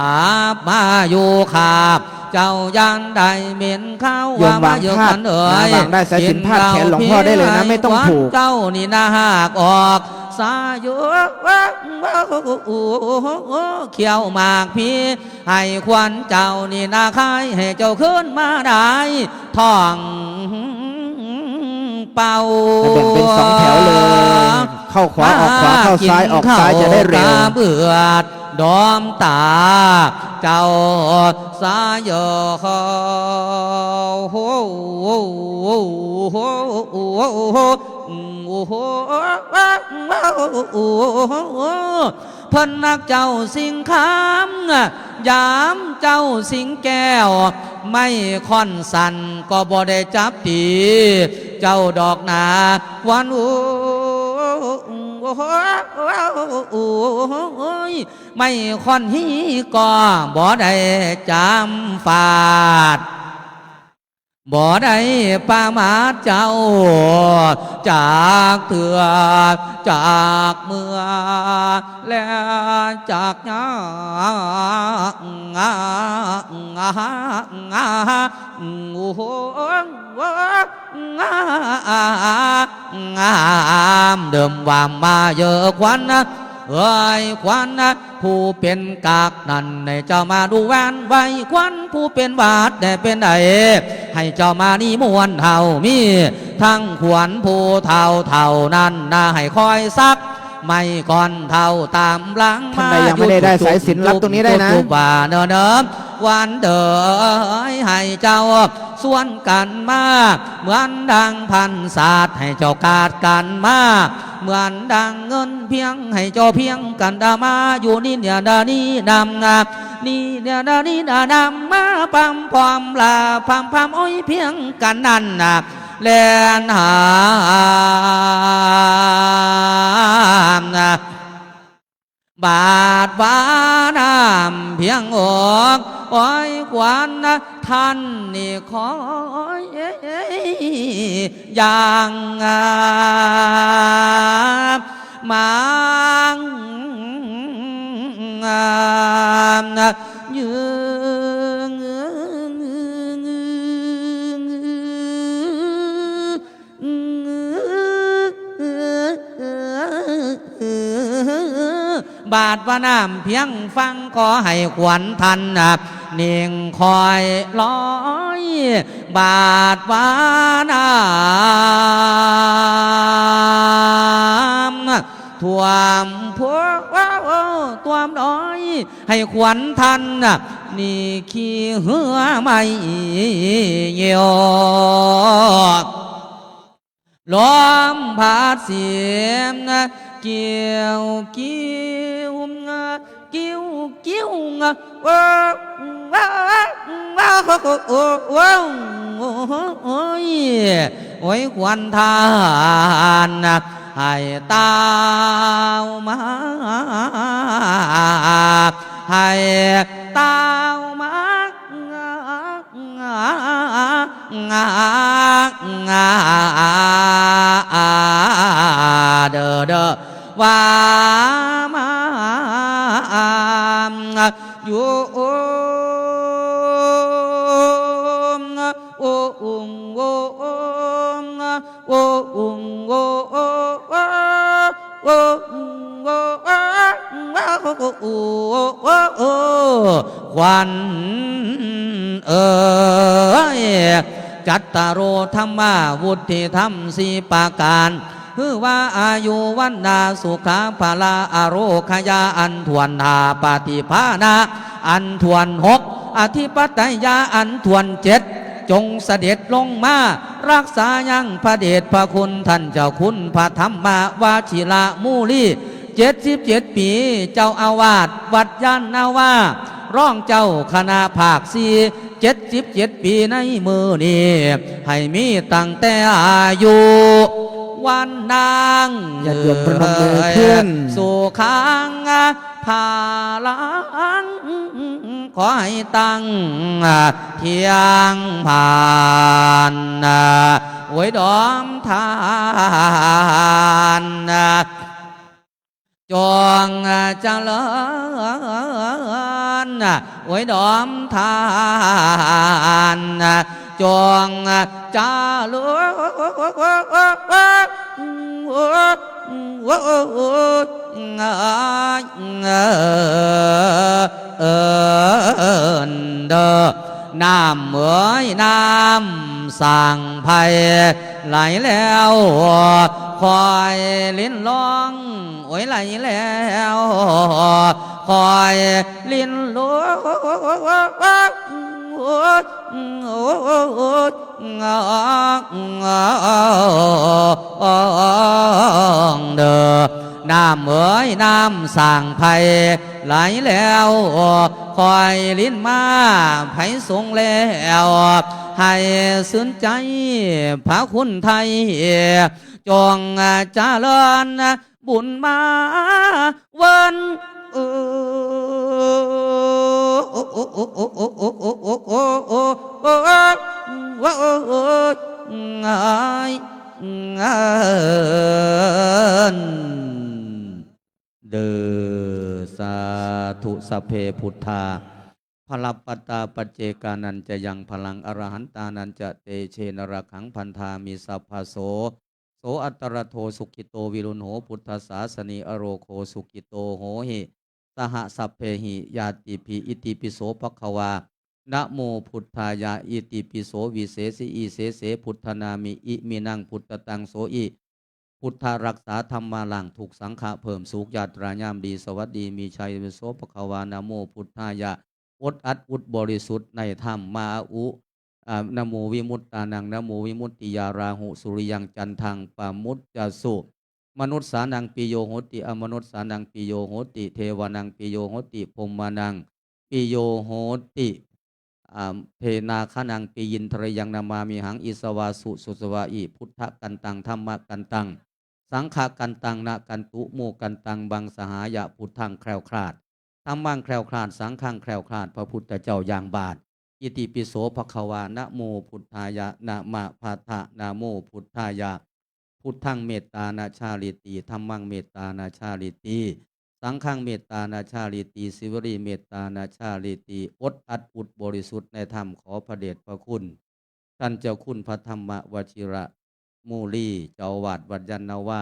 Speaker 3: บมาอยู่ขาบเจ้ายันได้เหม็นข้าวว่ามาเยอะกันเอ้ยว
Speaker 1: างได้สายสิญจน์พาดแขนหลวงพ่อได้เลยนะไม่ต้องผูก
Speaker 3: เจ้านี่นาหากออกสายุเขียวหมากพี่ให้ควันเจ้านี่นาคายให้เจ้าขึ้นมาได้ท่องเป่า
Speaker 1: แบ่งเป็น2 แถวเลย เข้าขวาออกขวาเข้าซ้ายออกซ้ายจะได้เร็ว
Speaker 3: เบื่อดอมตาเจ้าสายโเพิ่นนักเจ้าสิงคำยามเจ้าสิงแก้วไม่ค่อนสันก็บ่ได้จับตีเจ้าดอกนาวันไม่ค่อนฮีก็บ่ได้จำฟาดบ่ได้ปามาเจ้าจากเถื่อจากเมื่อและจากงามเดิมวามมาเยอะควันนะเอ้ยควันนะผู้เป็นกากนั่นให้เจ้ามาดูแวนไว้ควันผู้เป็นบาดได้เป็นไดให้เจ้ามานี่มวนเท่ามีทั้งขวัญผู้เท่าเท่านั้นนะให้คอยซักไม่ก่อนเท่าตามหลัง
Speaker 1: ท่านใดยังไม่ได้สายสิญจน์รับตรงนี้ได้นะ
Speaker 3: ว่าเนิมวันเดยให้เจ้าส่วนกันมาเหมือนดังพันศาสตร์ให้เจ้ากาดกันมาเหมือนดังเงินเพียงให้เจ้าเพียงกันดามาอยู่นี่เนี่ยดานี่นำนานี่เนี่ยดานี่ดานำมาพัมพอมลาพัมโอ้ยเพียงกันนั่นนะแลนหาบาดวานำเพียงอกโอ้ยควันนะท่านนี่คอยอย่างมังยื บาทว่าน้ำเพียงฟังขอให้ขวัญทันเนียงคอยลอยบาทว่าน้ำท่วมพวกตัวมน้อยให้ขวัญทันนี่ขี้เหือไม่เหี่ยวลมพัดเสียงเกี่ยวกิ้วกิ้วกิ้วว้าวว้าวว้าวว้าวโอ้ยโอ้ยควันทานให้ตาวมาให้ตาวมาเด้อเด้อว่ามาอยู่โอ้โอ้โอ้โอ้โอ้โอ้โอ้โอ้โอ้โอ้โอ้ควันเอ๋ยจัตตารโอธรรมาวุฒิธรรมสี่ประการคือว่าอายุวันนาสุขาภาลาอโรคยาอันทวนหาปฏิภาณาอันทวนหกอธิปไตยาอันทวนเจ็ดจงเสด็จลงมารักษายังพระเดชพระคุณท่านเจ้าคุณพระธรรมวาชิระมูลี77 ปีเจ้าอาวาสวัดยานนาวาร้องเจ้าคณะภาค47 ปีในมือนี้ให้มีตั้งแต่อายุวันนาง
Speaker 1: ญาติโยมประนมมือขึ้น
Speaker 3: สู่ค้างพาลังขอให้ตั้งเทียงผ่านโวยดอมทานจงเจริญโวยดอมทานจงเจริญเด้อน้ำเอ๋ยน้ำสั่งภัยไหลแล้วคอยลิ้นร้องโอ้ยไหลแล้วคอยลิ้นร้องเด้อน้ำเอ๋ยน้ำสั่งภัยไหลแล้วคอยลิ้นมาไผทรงแล้วให้สนใจพระคุณไทยจงเจริญบุญมาวันเด้อสาธุสัพเพพุทธาพลับปตาปัจเจกานันจะยังพลังอรหันตานันจะเตเชนรขังพันธามิสัพพโสโสอัตตรโทสุกิโตวิรุณโหพุทธศาสนีอโรโคสุกิโตโหหิสหสัพเพหิยาติภิอิติปิโสภควานะโมพุทธายาอิติปิโสวิเศษอิเสเสพุทธนามิอิมินังพุทธตังโสอิพุทธรักษาธรรมาลังถูกสังฆะเพิ่มสุขญาตรายามดีสวัสดีมีชัยวิโสภควานะโมพุทธายาอดอัดอุดบริสุทธิ์ในธรรมมาอุนะโมวิมุตตานังนะโมวิมุตติยาราหุสุริยังจันทังปามุตจสุมนุษย์สานังปิโยโหติอมนุษย์สานังปิโยโหติเทวานังปิโยโหติพรหมานังปิโยโหติเทนาคนังปิยินทรยังนามามิหังอิสวาสุสุสวาอิพุทธกันตังธรรมกันตังสังฆกันตังนะกันตุโมกันตังบังสหายะพุทธังแคล้วคลาดธรรมังแคล้วคลาดสังฆังแคล้วคลาดพระพุทธเจ้าอย่างบาทอิติปิโสภควานะโมพุทธายะนะมะภาทะนะโมพุทธายะพุทธังเมตตานาชาลิติธรรมังเมตตานาชาลิติสังฆังเมตตานาชาลิติสิวรีเมตตานาชาลิติอดอัดอุดบริสุทธิ์ในธรรมขอพระเดชพระคุณท่านเจ้าคุณพระธรรมวชิระมูลีเจ้าอาวาสวัดยานนาวา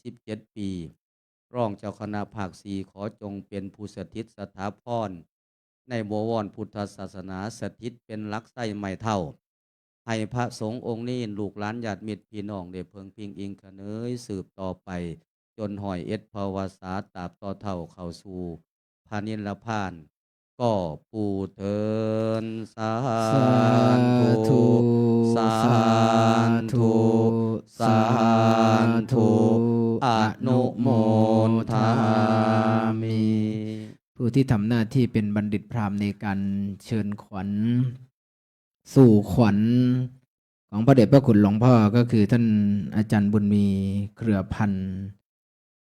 Speaker 3: 77 ปี รองเจ้าคณะภาคสี่ขอจงเป็นผู้สถิตสถาพรในบวรพุทธศาสนาสถิตเป็นหลักไส้ไม่เท่า ให้พระสงฆ์องค์นี้ลูกหลานญาติมิตรพี่น้องได้เพิงพิงอิงกันเนยสืบต่อไป จนหอยเอ็ดภาวาสาตราบต่อเท่าเข้าสู่พานิลพาน ก็ปูเทินสา
Speaker 1: สา
Speaker 3: ธุ
Speaker 1: ธุ
Speaker 3: สาธุ สาธุ อนุโมทามิ
Speaker 1: ผู้ที่ทำหน้าที่เป็นบัณฑิตพราหมณ์ในการเชิญขวัญสู่ขวัญของพระเดชพระคุณหลวงพ่อก็คือท่านอาจารย์บุญมีเครือพันธ์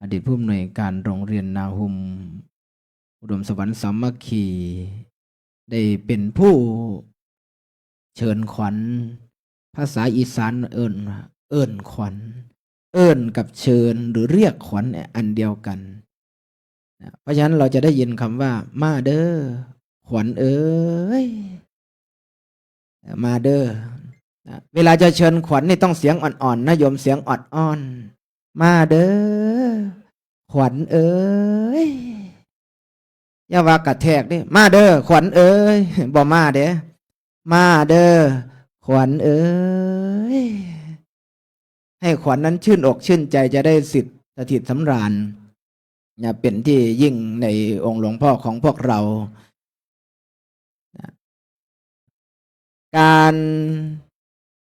Speaker 1: อดีตผู้อำนวยการโรงเรียนนาหุมอุดมสวรรค์สามัคคีได้เป็นผู้เชิญขวัญภาษาอีสานเอิ้นขวัญเอิ้นกับเชิญหรือเรียกขวัญอันเดียวกันนะเพราะฉะนั้นเราจะได้ยินคำว่ามาเด้อขวัญเอ้ยมาเด้อนะเวลาจะเชิญขวัญนี่ต้องเสียงอ่อนๆนะโยมเสียงออดอ้อนมาเด้อขวัญเอ้ยอย่าว่ากระแทกดิมาเด้อขวัญเอ้ยบ่มาเด้มาเด้อขวัญเอ้ยให้ขวัญนั้นชื่นอกชื่นใจจะได้สิทธิ์สถิตสำราญอย่าเป็นที่ยิ่งในองค์หลวงพ่อของพวกเราการ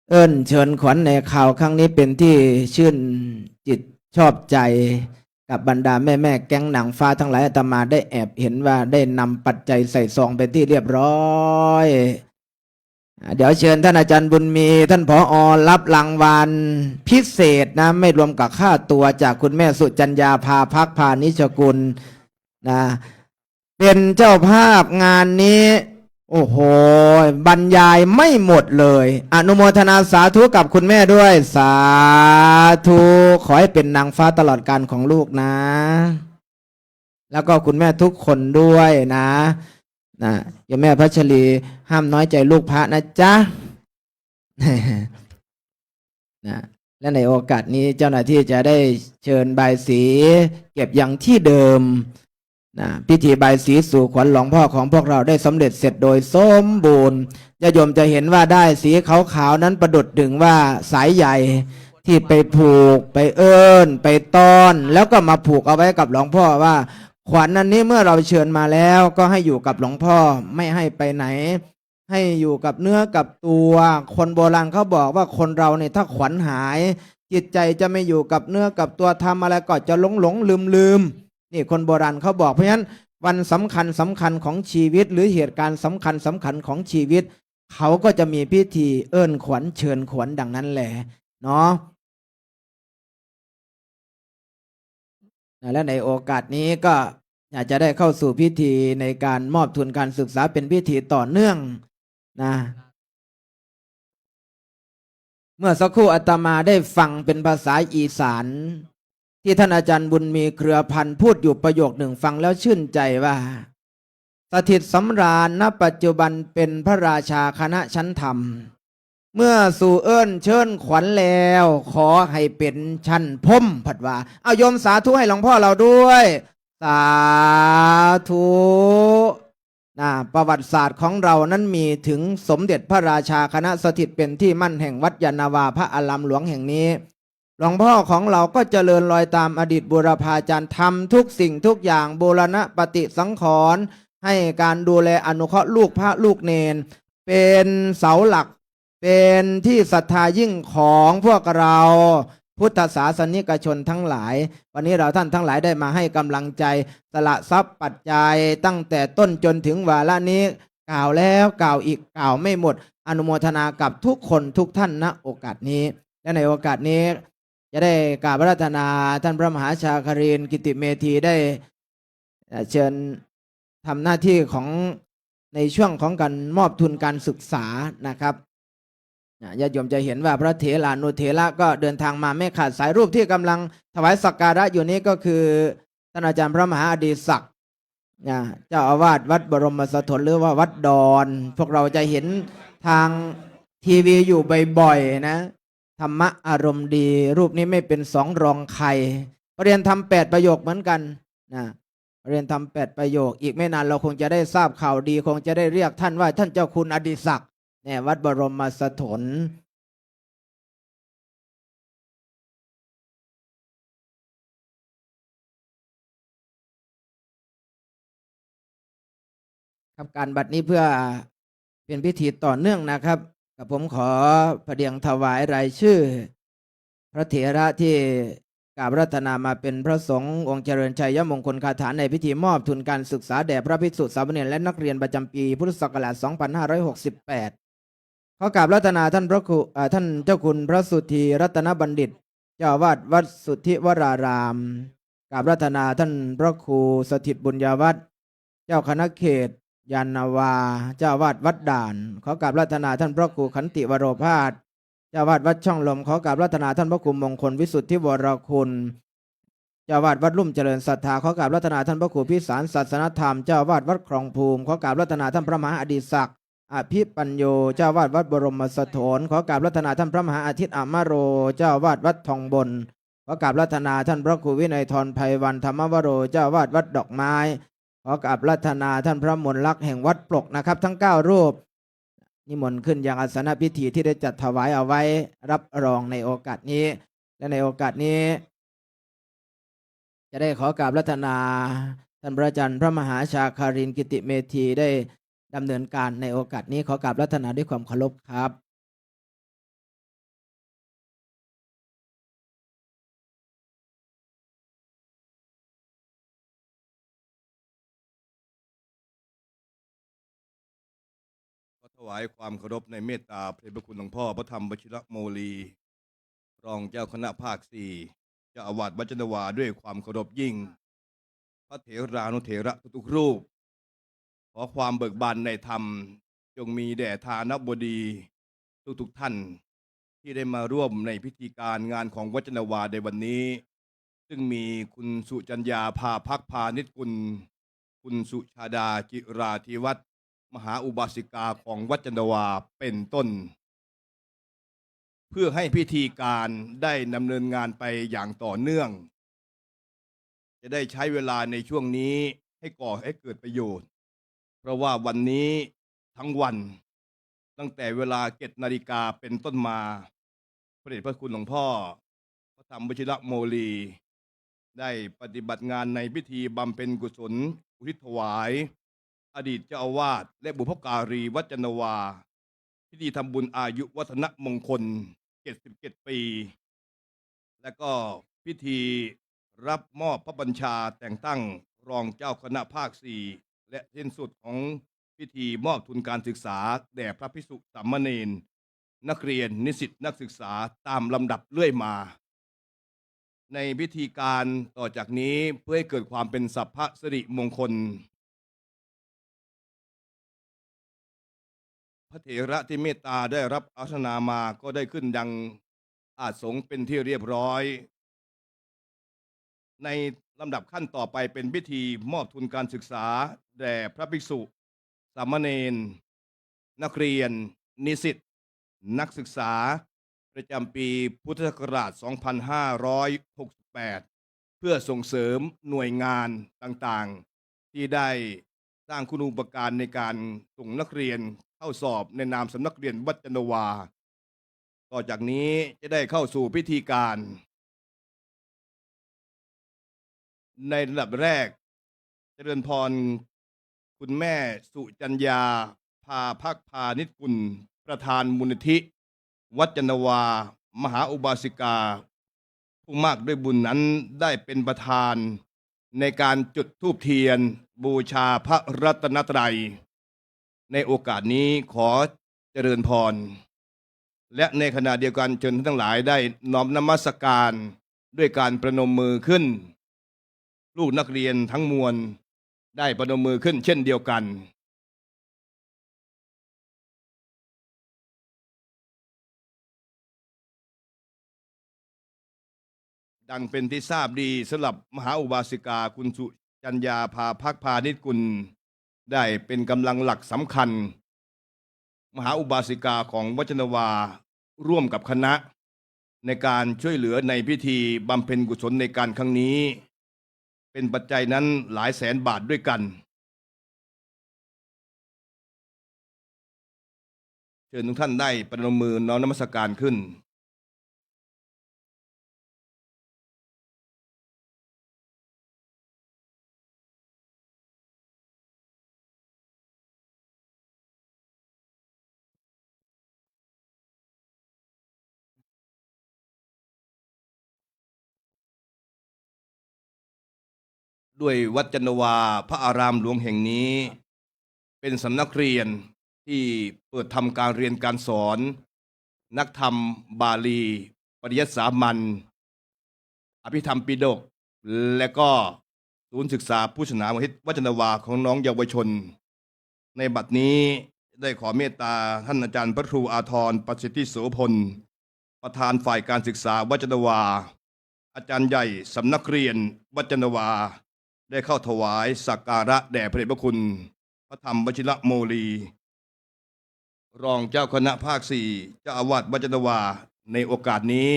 Speaker 1: เอิ้นเชิญขวัญในข่าวครั้งนี้เป็นที่ชื่นจิตชอบใจกับบรรดาแม่แก๊งหนังฟ้าทั้งหลายอาตมาได้แอบเห็นว่าได้นำปัจจัยใส่ซองเป็นที่เรียบร้อยเดี๋ยวเชิญท่านอาจารย์บุญมีท่านผอ.รับรางวัลพิเศษนะไม่รวมกับค่าตัวจากคุณแม่สุจัญญาภาพักพานิชกุลนะเป็นเจ้าภาพงานนี้โอ้โหบรรยายไม่หมดเลยอนุโมทนาสาธุกับคุณแม่ด้วยสาธุขอให้เป็นนางฟ้าตลอดกาลของลูกนะ แล้วก็คุณแม่ทุกคนด้วยนะอย่าแม่พัชรีห้ามน้อยใจลูกพระนะจ๊ะ นะและในโอกาสนี้เจ้าหน้าที่จะได้เชิญบายสีเก็บอย่างที่เดิมพิธีบายสีสู่ขวัญหลวงพ่อของพวกเราได้สำเร็จเสร็จโดยสมบูรณ์ญาติโยมจะเห็นว่าได้สีขาวๆนั้นประดุจถึงว่าสายใหญ่ที่ไปผูกไปเอิ้นไปต้อนแล้วก็มาผูกเอาไว้กับหลวงพ่อว่าขวัญอันนี้เมื่อเราเชิญมาแล้วก็ให้อยู่กับหลวงพ่อไม่ให้ไปไหนให้อยู่กับเนื้อกับตัวคนโบราณเขาบอกว่าคนเราเนี่ยถ้าขวัญหายจิตใจจะไม่อยู่กับเนื้อกับตัวทำอะไรก็จะหลงลืมนี่คนโบราณเขาบอกเพราะฉะนั้นวันสำคัญของชีวิตหรือเหตุการณ์สำคัญของชีวิตเขาก็จะมีพิธีเอิ้นขวัญเชิญขวัญดังนั้นแหละเนาะและในโอกาสนี้ก็อยากจะได้เข้าสู่พิธีในการมอบทุนการศึกษาเป็นพิธีต่อเนื่องนะเมื่อสักครู่อาตมาได้ฟังเป็นภาษาอีสานที่ท่านอาจารย์บุญมีเครือพันธ์พูดอยู่ประโยคหนึ่งฟังแล้วชื่นใจว่าสถิตสำราญณปัจจุบันเป็นพระราชาคณะชั้นธรรมเมื่อสู่เอิ้นเชิญขวัญแล้วขอให้เป็นชั้นพรหมผัดว่าเอาโยมสาธุให้หลวงพ่อเราด้วยสาธุประวัติศาสตร์ของเรานั้นมีถึงสมเด็จพระราชาคณะสถิตเป็นที่มั่นแห่งวัดยานนาวาพระอารามหลวงแห่งนี้หลวงพ่อของเราก็เจริญรอยตามอดีตบูรพาจารย์ทำทุกสิ่งทุกอย่างบูรณะปฏิสังขรณ์ให้การดูแลอนุเคราะห์ลูกพระลูกเนนเป็นเสาหลักเป็นที่ศรัทธายิ่งของพวกเราพุทธศาสนิกชนทั้งหลายวันนี้เราท่านทั้งหลายได้มาให้กำลังใจสละทรัพย์ปัจจัยตั้งแต่ต้นจนถึงวาระนี้กล่าวแล้วกล่าวอีกกล่าวไม่หมดอนุโมทนากับทุกคนทุกท่านณโอกาสนี้และในโอกาสนี้จะได้กราบอาราธนาท่านพระมหาชาครินทร์กิติเมธีได้เชิญทำหน้าที่ของในช่วงของการมอบทุนการศึกษานะครับญาติโยมจะเห็นว่าพระเถรานุเถระก็เดินทางมาไม่ขาดสายรูปที่กำลังถวายสักการะอยู่นี้ก็คือท่านอาจารย์พระมหาอดีศักดิ์เจ้าอาวาสวัดบรมสถนหรือว่าวัดดอนพวกเราจะเห็นทางทีวีอยู่บ่อยๆนะธรรมะอารมณ์ดีรูปนี้ไม่เป็นสองรองใคร เรียนทำ8 ประโยคเหมือนกันนะเรียนทำ8 ประโยคอีกไม่นานเราคงจะได้ทราบข่าวดีคงจะได้เรียกท่านว่าท่านเจ้าคุณอดิศักดิ์เนี่ยวัดบรมสถนครับการบัดนี้เพื่อเป็นพิธีต่อเนื่องนะครับกับผมขอประเดียงถวายรายชื่อ พระเถระที่กราบรัตนามาเป็นพระสงฆ์องค์เจริญชัยมงคลคาถาในพิธีมอบทุนการศึกษาแด่พระภิกษุสามเณรและนักเรียนประจำปีพุทธศักราช 2568 ขอกราบรัตนาท่านพระครูท่านเจ้าคุณพระสุธีรัตนบัณฑิต เจ้าอาวาสวัดสุทธิวรารามกราบรัตนาท่านพระครูสถิตบุญญาวัฒน์เจ้าคณะเขตยานนาวา เจ้าอาวาสวัดด่าน ขอกราบรัตนาท่านพระครูขันติวโรภาส เจ้าอาวาสวัดช่องลมขอกราบรัตนาท่านพระครูมงคลวิสุทธิวรคุณ เจ้าอาวาสวัดลุ่มเจริญศรัทธาขอกราบรัตนาท่านพระครูพิสารศาสนธรรม เจ้าอาวาสวัดคลองภูมิขอกราบรัตนาท่านพระมหาอดิศักดิ์อภิปัญโย เจ้าอาวาสวัดบรมสถนขอกราบรัตนาท่านพระมหาอาทิตย์อมโร เจ้าอาวาสวัดทองบนขอกราบรัตนาท่านพระครูวินัยธรไพวันธรรมวโร เจ้าอาวาสวัดดอกไม้ขอกราบรัตนาท่านพระมนลักษณ์แห่งวัดปลกนะครับทั้ง9 รูปนิมนต์ขึ้นยังอาสนพิธีที่ได้จัดถวายเอาไว้รับรองในโอกาสนี้และในโอกาสนี้ จะได้ขอกราบรัตนาท่านพระอาจารย์พระมหาชาคารินกิติเมธีได้ดำเนินการในโอกาสนี้ขอกราบรัตนาด้วยความเคารพครับ
Speaker 4: ขอถวายความเคารพในเมตตาพระคุณหลวงพ่อพระธรรมวชิรโมลี รองเจ้าคณะภาค 4 เจ้าอาวาสวัดจันทวาด้วยความเคารพยิ่ง พระเถรานุเถระทุกๆรูป ขอความเบิกบานในธรรมจงมีแด่ทานบดีทุกท่านที่ได้มาร่วมในพิธีการงานของวัดจันทวาในวันนี้ ซึ่งมีคุณสุจัญญาภาภักพานิชกุล คุณสุชาดาจิราธิวัฒน์มหาอุบาสิกาของวัดจันทวาเป็นต้น เพื่อให้พิธีการได้ดำเนินงานไปอย่างต่อเนื่อง จะได้ใช้เวลาในช่วงนี้ให้ก่อให้เกิดประโยชน์ เพราะว่าวันนี้ทั้งวันตั้งแต่เวลา7 นาฬิกาเป็นต้นมาพระเดชพระคุณหลวงพ่อพระธรรมวชิรโมลี ได้ปฏิบัติงานในพิธีบำเพ็ญกุศลอุทิศถวาย อดีตเจ้าอาวาสและบุพการีวัดจันทวา พิธีทำบุญอายุวัฒนมงคล77 ปี และก็พิธีรับมอบพระบัญชาแต่งตั้งรองเจ้าคณะภาค 4 และสิ้นสุดของพิธีมอบทุนการศึกษาแด่พระภิกษุสามเณรนักเรียนนิสิตนักศึกษาตามลำดับเรื่อยมา ในพิธีการต่อจากนี้เพื่อให้เกิดความเป็นสัพพสิริมงคล พระเถระที่เมตตาได้รับอาสนามาก็ได้ขึ้นยังอาสงฆ์เป็นที่เรียบร้อย ในลำดับขั้นต่อไปเป็นพิธีมอบทุนการศึกษาแด่พระภิกษุสามเณรนักเรียนนิสิตนักศึกษาประจำปีพุทธศักราช 2568 เพื่อส่งเสริมหน่วยงานต่างๆที่ได้สร้างคุณูปการในการส่งนักเรียนเข้าสอบในนามสำนักเรียนวัดจันทวา ต่อจากนี้จะได้เข้าสู่พิธีการในระดับแรกเจริญพรคุณแม่สุจัญญาภาภักพานิชกุลประธานมูลนิธิวัดจันทวามหาอุบาสิกา ผู้มากด้วยบุญนั้นได้เป็นประธานในการจุดธูปเทียนบูชาพระรัตนตรัย ในโอกาสนี้ขอเจริญพร และในขณะเดียวกันเชิญท่านทั้งหลายได้น้อมนมัสการด้วยการประนมมือขึ้น ลูกนักเรียนทั้งมวลได้ประนมมือขึ้นเช่นเดียวกัน ดังเป็นที่ทราบดีสำหรับมหาอุบาสิกาคุณสุจัญญาภาภักพานิชกุลได้เป็นกำลังหลักสำคัญ มหาอุบาสิกาของวัดจันทวาร่วมกับคณะ ในการช่วยเหลือในพิธีบำเพ็ญกุศลในการครั้งนี้ เป็นปัจจัยนั้นหลายแสนบาทด้วยกัน เชิญทุกท่านได้ประนมมือน้อมนมัสการขึ้น ด้วยวัดจันทวาพระอารามหลวงแห่งนี้ เป็นสำนักเรียนที่เปิดทำการเรียนการสอน นักธรรมบาลี ปริยัติสามัญอภิธรรมปิฎกและก็ศูนย์ศึกษาผู้ชนะมหิตวัดจันทวาของน้องเยาวชน ในบัดนี้ได้ขอเมตตาท่านอาจารย์พระครูอาทรประสิทธิโสพล ประธานฝ่ายการศึกษาวัดจันทวา อาจารย์ใหญ่สำนักเรียนวัดจันทวา ได้เข้าถวายสักการะแด่พระเดชพระคุณ พระธรรมวชิระโมลี รองเจ้าคณะภาค 4 เจ้าอาวาสวัดจันทวา ในโอกาสนี้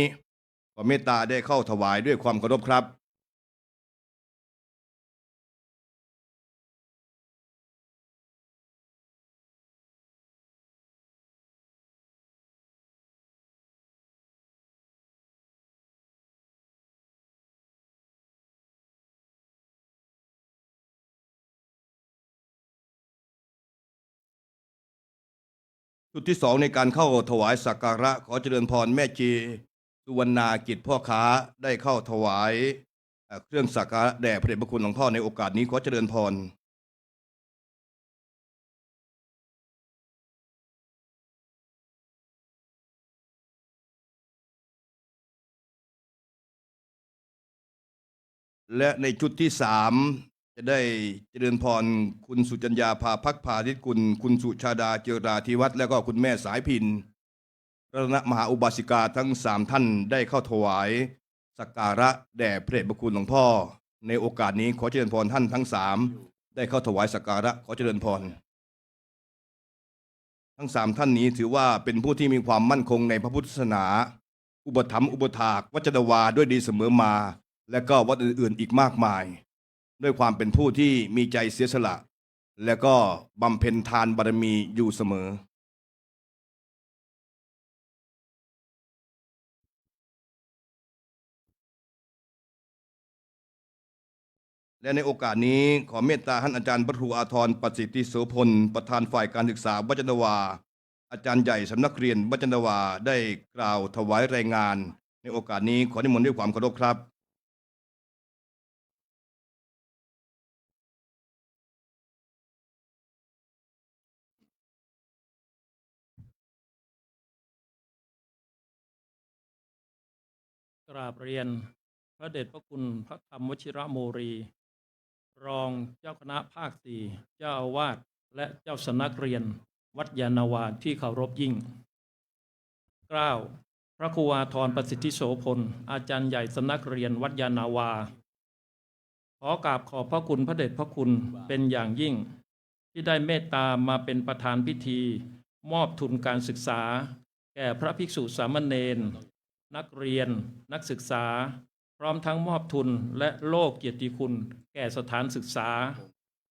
Speaker 4: ขอเมตตาได้เข้าถวายด้วยความเคารพครับ ชุดที่สองในการเข้าถวายสักการะขอเจริญพรแม่จีสุวรรณากิจพ่อค้าได้เข้าถวายเครื่องสักการะแด่พระเดชพระคุณหลวงพ่อในโอกาสนี้ขอเจริญพรและในชุดที่สามจะได้เจริญพรคุณสุจัญญาภาพักพาธิกุลคุณสุชาดาเจราธิวัฒน์และก็คุณแม่สายพินรัตนมหาอุบาสิกาทั้งสามท่านได้เข้าถวายสักการะแด่พระเดชพระคุณหลวงพ่อในโอกาสนี้ขอเจริญพรท่านทั้งสามได้เข้าถวายสักการะขอเจริญพรทั้งสามท่านนี้ถือว่าเป็นผู้ที่มีความมั่นคงในพระพุทธศาสนาอุปถัมภ์อุปถากวัดจันทวาด้วยดีเสมอมาและก็วัดอื่นๆอีกมากมายด้วยความเป็นผู้ที่มีใจเสียสละและก็บำเพ็ญทานบารมีอยู่เสมอและในโอกาสนี้ขอเมตตาท่านอาจารย์พระครูอาทรประสิทธิโสพลประธานฝ่ายการศึกษาวัดจันทวาอาจารย์ใหญ่สำนักเรียนวัดจันทวาได้กล่าวถวายรายงานในโอกาสนี้ขอนิมนต์ด้วยความเคารพครับ
Speaker 5: กราบเรียนพระเดชพระคุณพระธรรมวชิระโมรี รองเจ้าคณะภาค 4 เจ้าอาวาสและเจ้าสำนักเรียนวัดยานาวาที่เคารพยิ่งเกล้าพระครูอาทรประสิทธิโสพลอาจารย์ใหญ่สำนักเรียนวัดยานาวาขอกราบขอบพระคุณพระเดชพระคุณเป็นอย่างยิ่งที่ได้เมตตามาเป็นประธานพิธีมอบทุนการศึกษาแก่พระภิกษุสามเณรนักเรียนนักศึกษาพร้อมทั้งมอบทุนและโล่เกียรติคุณแก่สถานศึกษา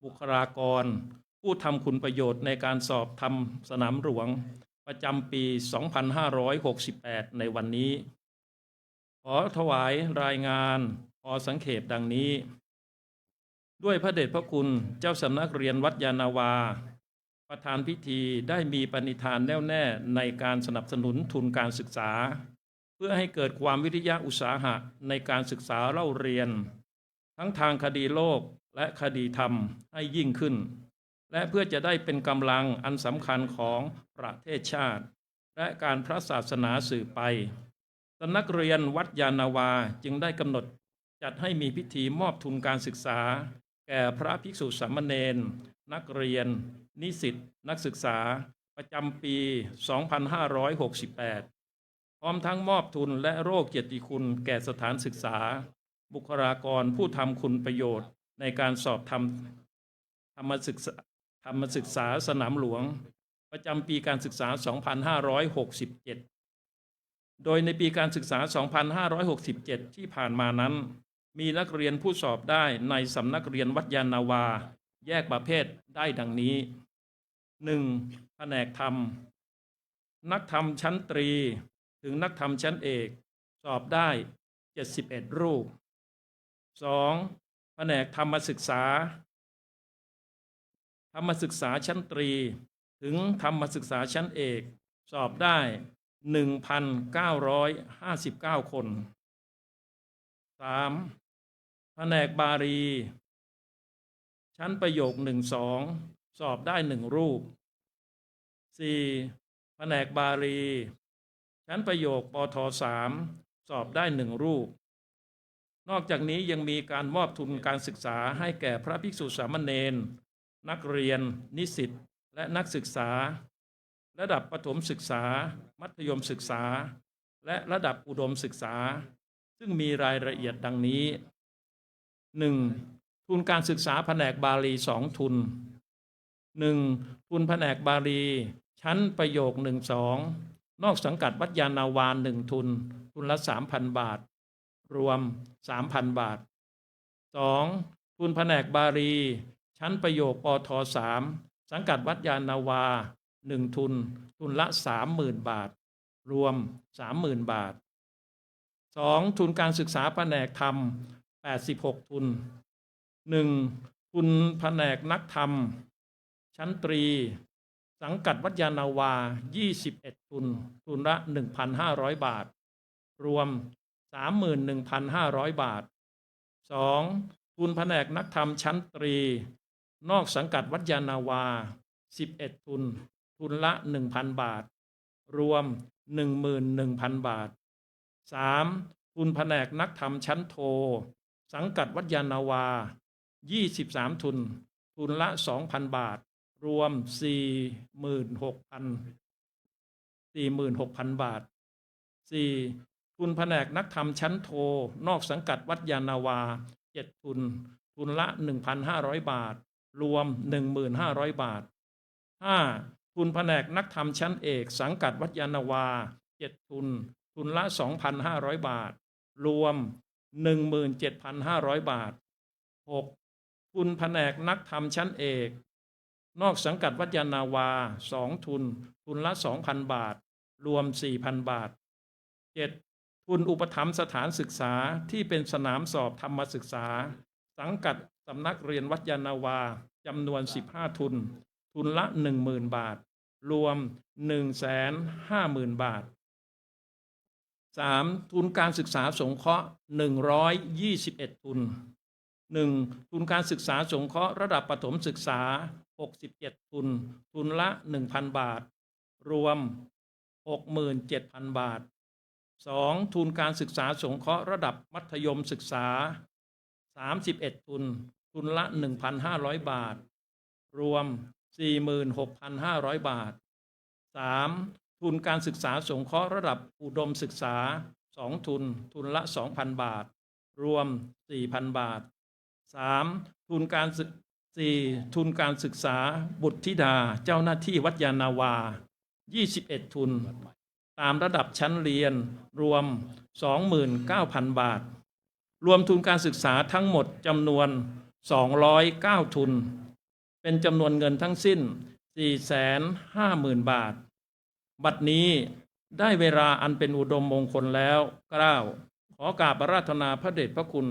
Speaker 5: บุคลากรผู้ทำคุณประโยชน์ในการสอบทำสนามหลวงประจำปี 2568 ในวันนี้ขอถวายรายงานขอสังเขปดังนี้ด้วยพระเดชพระคุณเจ้าสำนักเรียนวัดยานาวาประธานพิธีได้มีปณิธานแน่วแน่ในการสนับสนุนทุนการศึกษาเพื่อให้เกิดความวิทยาอุตสาหะในการศึกษาเล่าเรียนทั้งทางคดีโลกและคดีธรรมให้ยิ่งขึ้นและเพื่อจะได้เป็นกำลังอันสำคัญของประเทศชาติและการพระศาสนาสืบไปสำนักเรียนวัดยานาวาจึงได้กำหนดจัดให้มีพิธีมอบทุนการศึกษาแก่พระภิกษุสามเณรนักเรียนนิสิตนักศึกษาประจำปี 2568 พร้อมทั้งมอบทุนและโล่เกียรติคุณแก่สถานศึกษาบุคลากรผู้ทำคุณประโยชน์ในการสอบธรรมศึกษาสนามหลวงประจำปีการศึกษา 2567 โดยในปีการศึกษา 2567 ที่ผ่านมานั้น มีนักเรียนผู้สอบได้ในสำนักเรียนวัดยานนาวา แยกประเภทได้ดังนี้ 1. แผนกธรรม นักธรรมชั้นตรีถึงนักธรรมชั้นเอกสอบได้ 71 รูป 2. แผนกธรรมศึกษา ธรรมศึกษาชั้นตรีถึงธรรมศึกษาชั้นเอกสอบได้ 1,959 คน 3. แผนกบาลี ชั้นประโยค 1-2 สอบได้ 1 รูป 4. แผนกบาลี ชั้นประโยคปท3สอบได้ 1 รูป นอกจากนี้ยังมีการมอบทุนการศึกษาให้แก่พระภิกษุสามเณร นักเรียน นิสิต และนักศึกษา ระดับประถมศึกษา มัธยมศึกษา และระดับอุดมศึกษา ซึ่งมีรายละเอียดดังนี้ 1. ทุนการศึกษาแผนกบาลี 2 ทุน 1. ทุนแผนกบาลี ชั้นประโยค 1-2 นอกสังกัดวัดยานนาวา 1 ทุน ทุนละ 3,000 บาท รวม 3,000 บาท 2. ทุนแผนกบาลี ชั้นประโยคปท3สังกัดวัดยานนาวา 1 ทุน ทุนละ 30,000 บาท รวม 30,000 บาท 2. ทุนการศึกษาแผนกธรรม 86 ทุน 1. ทุนแผนกนักธรรม ชั้นตรี สังกัดวัดยานนาวา 21 ทุน ทุนละ 1,500 บาท รวม 31,500 บาท 2. ทุนแผนกนักธรรมชั้นตรี นอกสังกัดวัดยานนาวา 11 ทุน ทุนละ 1,000 บาท รวม 11,000 บาท 3. ทุนแผนกนักธรรมชั้นโท สังกัดวัดยานนาวา 23 ทุน ทุนละ 2,000 บาท รวม 46,000 บาท 4. ทุนแผนกนักธรรมชั้นโท นอกสังกัดวัดยานนาวา 7 ทุน ทุนละ 1,500 บาท รวม 15,000 บาท 5. ทุนแผนกนักธรรมชั้นเอกสังกัดวัดยานนาวา 7 ทุน ทุนละ 2,500 บาท รวม 17,500 บาท 6. ทุนแผนกนักธรรมชั้นเอก นอกสังกัดวัดยานนาวา 2 ทุน ทุนละ 2,000 บาท รวม 4,000 บาท 7. ทุนอุปถัมภ์สถานศึกษาที่เป็นสนามสอบธรรมศึกษา สังกัดสำนักเรียนวัดยานนาวาจำนวน 15 ทุน ทุนละ 10,000 บาท รวม 150,000 บาท 3. ทุนการศึกษาสงเคราะห์ 121 ทุน 1. ทุนการศึกษาสงเคราะห์ระดับประถมศึกษา 67 ทุน ทุนละ 1,000 บาท รวม 67,000 บาท 2. ทุนการศึกษาสงเคราะห์ระดับมัธยมศึกษา 31 ทุน ทุนละ 1,500 บาท รวม 46,500 บาท 3. ทุนการศึกษาสงเคราะห์ระดับอุดมศึกษา 2 ทุน ทุนละ 2,000 บาท รวม 4,000 บาท 3. ทุนการ4. ทุนการศึกษาบุตรธิดาเจ้าหน้าที่วัดยานนาวา 21 ทุน ตามระดับชั้นเรียน รวม 29,000 บาท รวมทุนการศึกษาทั้งหมดจำนวน 209 ทุน เป็นจำนวนเงินทั้งสิ้น 450,000 บาท บัดนี้ได้เวลาอันเป็นอุดมมงคลแล้วเกล้าขอกราบอาราธนาพระเดชพระคุณ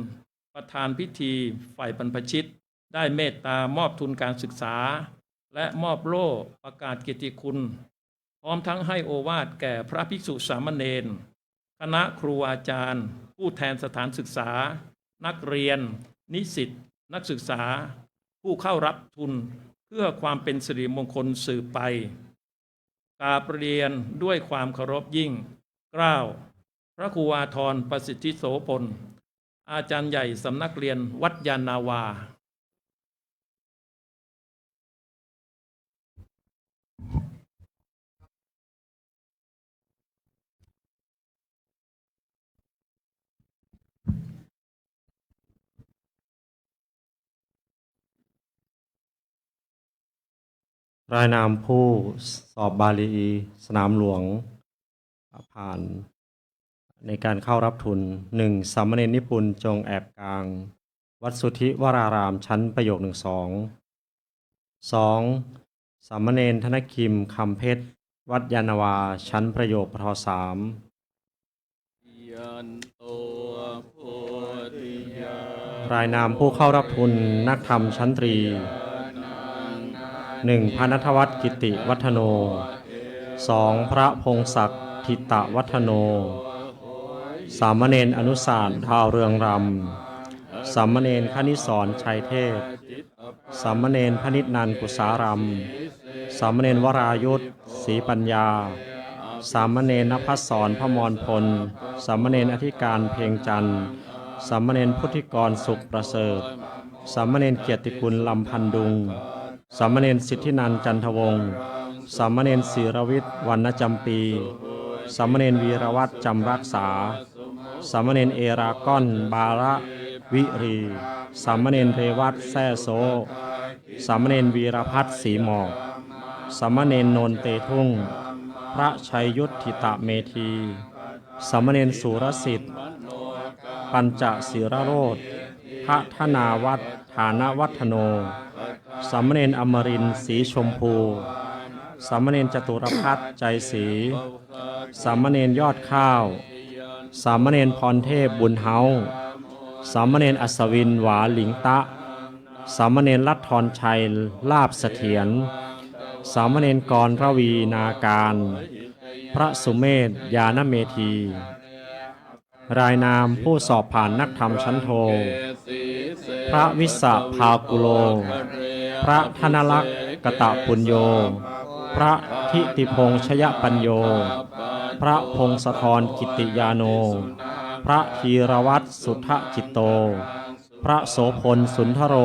Speaker 5: ประธานพิธีฝ่ายบรรพชิตได้เมตตามอบทุนการศึกษาและมอบโล่ประกาศเกียรติคุณพร้อมทั้งให้โอวาทแก่พระภิกษุสามเณรคณะครูอาจารย์ผู้แทนสถานศึกษานักเรียนนิสิตนักศึกษาผู้เข้ารับทุนเพื่อความเป็นสิริมงคลสืบไปกราบเรียนด้วยความเคารพยิ่งเกล้าพระครูอาทรประสิทธิโสพลอาจารย์ใหญ่สำนักเรียนวัดยานนาวา
Speaker 6: รายนามผู้สอบบาลีสนามหลวงผ่าน ในการเข้ารับทุน 1. สามเณรนิปุนจงแอบกลาง วัดสุทธิวรารามชั้นประโยค 1-2 2. สามเณรธนคิมคำเพชร วัดยานนาวาชั้นประโยคปท3 รายนามผู้เข้ารับทุนนักธรรมชั้นตรี 1. พระณัฐวัฒน์กิติวัฒโน 2. พระพงศักดิ์ทิตวัฒโน สามเณรอนุสารดาวเรืองรำ สามเณรคณิศรชัยเทพ สามเณรพนิษนันกุสาราม สามเณรวรายุทธศรีปัญญา สามเณรณภัสสรพมรพล สามเณรอธิการเพียงจันทร์ สามเณรพุทธิกรสุขประเสริฐ สามเณรเกียรติกุลลำพันดุง สามเณรสิทธินันท์จันทวงศ์ สามเณรศิรวิทย์วรรณจำปี สามเณรวีรวัฒน์จำรักษา สามเณรเอราก้อนบาระวิรี สามเณรเรวัตแซ่โซ สามเณรวีรพัฒน์ศรีหมอก สามเณรโนนเตทุ่ง พระชัยยุทธิตเมธี สามเณรสุรสิทธิ์ปัญจศิรโรธพระธนาวัฒน์ฐานวัฒโน สามเณรอมรินทร์ศรีชมพู สามเณรจตุรพัฒน์ใจศรี สามเณรยอดข้าว สามเณรพรเทพบุญเฮา สามเณรอัศวินหวาหลิงตะ สามเณรลัทธรชัยลาบเสถียร สามเณรกรระวีนาการ พระสุเมธญาณเมธี รายนามผู้สอบผ่านนักธรรมชั้นโท พระวิสะภากุโล พระธนลักษณ์กตปุญโญ พระทิติพงษ์ชยปัญโย พระพงศธรกิติยาโน พระธีรวัตรสุทธจิตโต พระโสพลสุนทโร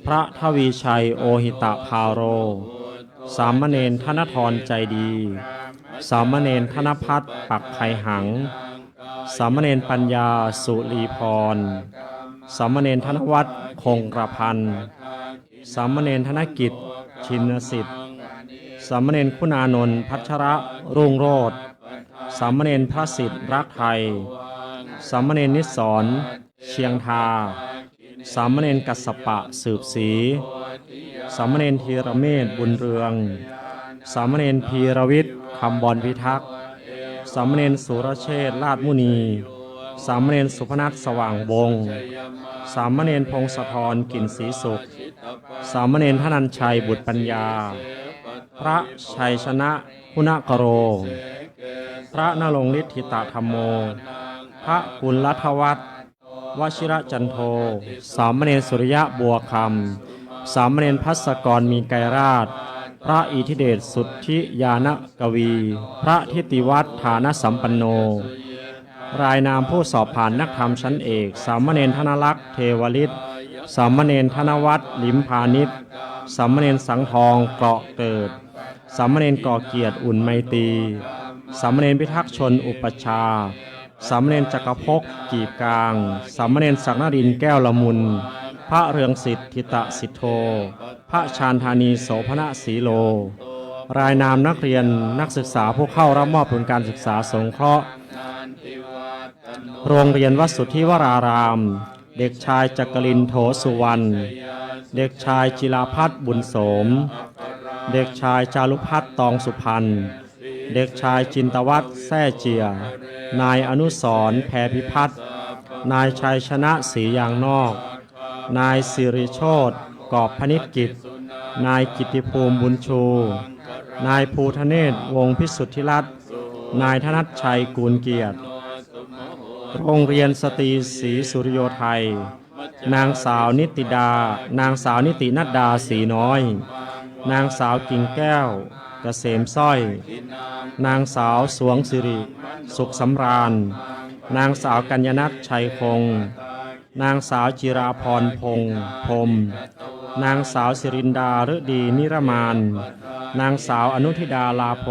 Speaker 6: พระทวีชัยโอหิตพาโร สามเณรธนทรใจดี สามเณรธนพัฒน์ปักไขหัง สามเณรปัญญาสุรีพร สามเณรธนวัฒน์คงกระพัน สามเณรธนกิจชินสิทธิ์ สามเณรคุณานนท์พัชระรุ่งโรจน์ สามเณรพระสิทธิ์รักไทย สามเณรนิสรเชียงทา สามเณรกัสสปะสืบศรี สามเณรธีรเมธบุญเรือง สามเณรพีรวิทย์คำบรพิทักษ์ สามเณรสุรเชษฐ์ลาดมุนี สามเณรสุพนัสสว่างวงศ์ สามเณรพงศธรกลิ่นศรีสุข สามเณรธนัญชัยบุตรปัญญา พระชัยชนะคุณกโร พระนรงค์ฤทธิตธรรมโม พระกุลลัทวัฒน์วชิระจันโท สามเณรสุริยะบัวคำ สามเณรภัสกรมีไกรราช พระอิทธิเดชสุทธิยานกวี พระทิติวัฒน์ฐานสัมปันโน รายนามผู้สอบผ่านนักธรรมชั้นเอก สามเณรธนลักษณ์เทวฤทธิ์ สามเณรธนวัฒน์ลิมพานิช สามเณรสังทองเกราะเกิด สามเณรก่อเกียรติอุ่นไมตรี สามเณรพิทักษ์ชนอุปชฌาย์ สามเณรจักรภพกีบกลาง สามเณรศักนรินทร์แก้วละมุน พระเรืองสิทธิตสิทโธ พระชาญธานีโสภณสีโล รายนามนักเรียนนักศึกษาผู้เข้ารับมอบทุนการศึกษาสงเคราะห์ โรงเรียนวัดสุทธิวราราม เด็กชายจักรินทร์โถสุวรรณ เด็กชายจิราพัฒน์บุญโสม เด็กชายจารุพัฒน์ตองสุพรรณ เด็กชายจินตวัฒน์แซ่เจีย นายอนุสรณ์แพรพิพัฒน์ นายชัยชนะศรียางนอก นายสิริโชติกอบพนิจกิจ นายกิตติภูมิบุญชู นายภูทะเนศวงศ์พิสุทธิรัตน์ นายธนัชชัยกูลเกียรติ โรงเรียนสตรีศรีสุริโยไทย นางสาวนิติดา นางสาวนิตินัดดาศรีน้อย นางสาวกิ่งแก้วเกษมสร้อย นางสาวสวงสิริสุขสำราญ นางสาวกัญญนัทชัยคง นางสาวจิราพรพงษ์พรหม นางสาวสิรินดาฤดีนิรมาน นางสาวอนุธิดาลาโพ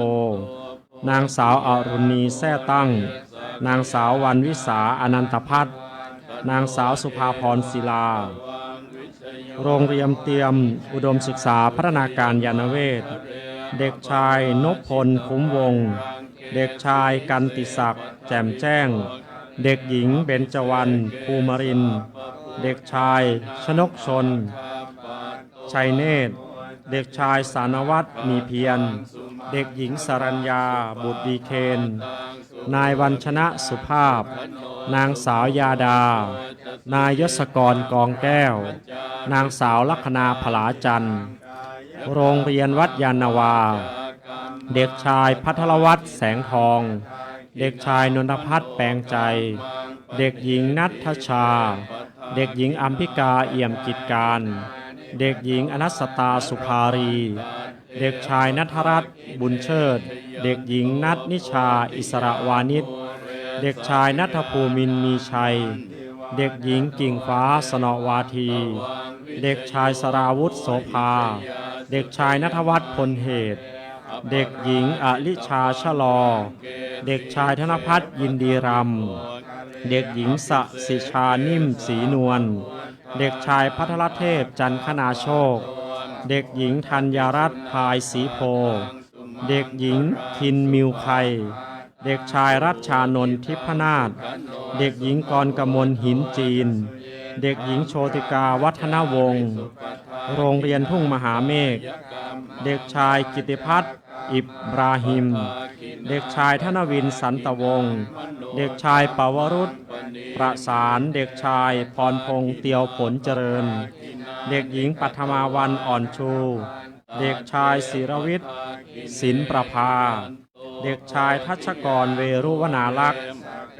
Speaker 6: นางสาวอรุณีแท้ตั้ง นางสาววันวิสาอนันตพัฒน์ นางสาวสุภาพรศิลา โรงเรียนเตรียมอุดมศึกษาพัฒนาการยานเวศ เด็กชายนพพลคุ้มวงศ์ เด็กชายกันติศักดิ์แจ่มแจ้ง เด็กหญิงเบญจวรรณภูมิรินทร์เด็กชายชนกชน ชัยเนตร เด็กชายสานวัตรมีเพียร เด็กหญิงสรัญญาบุตรดีเคน นายวัญชนะสุภาพ นางสาวยาดา นายยศกรกองแก้ว นางสาวลัคนาผลาจันทร์ โรงเรียนวัดยานนาวา เด็กชายพัทรวัฒน์แสงทอง เด็กชายนนทพัฒน์แปลงใจ เด็กหญิงนัทชา เด็กหญิงอัมพิกาเอี่ยมกิจการ เด็กหญิงอนัสตาสุภารี เด็กชายนัทรัตน์บุญเชิด เด็กหญิงนัทนิชาอิสระวานิช เด็กชายนัทภูมินทร์มีชัย เด็กหญิงกิ่งฟ้าสนอวาที เด็กชายสราวุธโสภา เด็กชายณัฐวัฒน์พลเหตุ เด็กหญิงอลิชาชะลอ เด็กชายธนพัฒน์ยินดีรำ เด็กหญิงสสิชานิ่มศรีนวล เด็กชายพัทรเทพจันทนาโชค เด็กหญิงธัญรัตน์พายศรีโพ เด็กหญิงทินมิวไค เด็กชายรัชชานนท์ทิพนาถ เด็กหญิงกรกมลหินจีน เด็กหญิงโชติกาวัฒนวงศ์ โรงเรียนทุ่งมหาเมฆ เด็กชายกิติพัฒน์อิบราฮิม เด็กชายธนวินสันตวงศ์ เด็กชายปวรุษประสาน เด็กชายพรพงษ์เตียวผลเจริญ เด็กหญิงปัทมาวันอ่อนชู เด็กชายศิรวิทย์ศิลประภา เด็กชายทัชกรเวรุวนาลักษณ์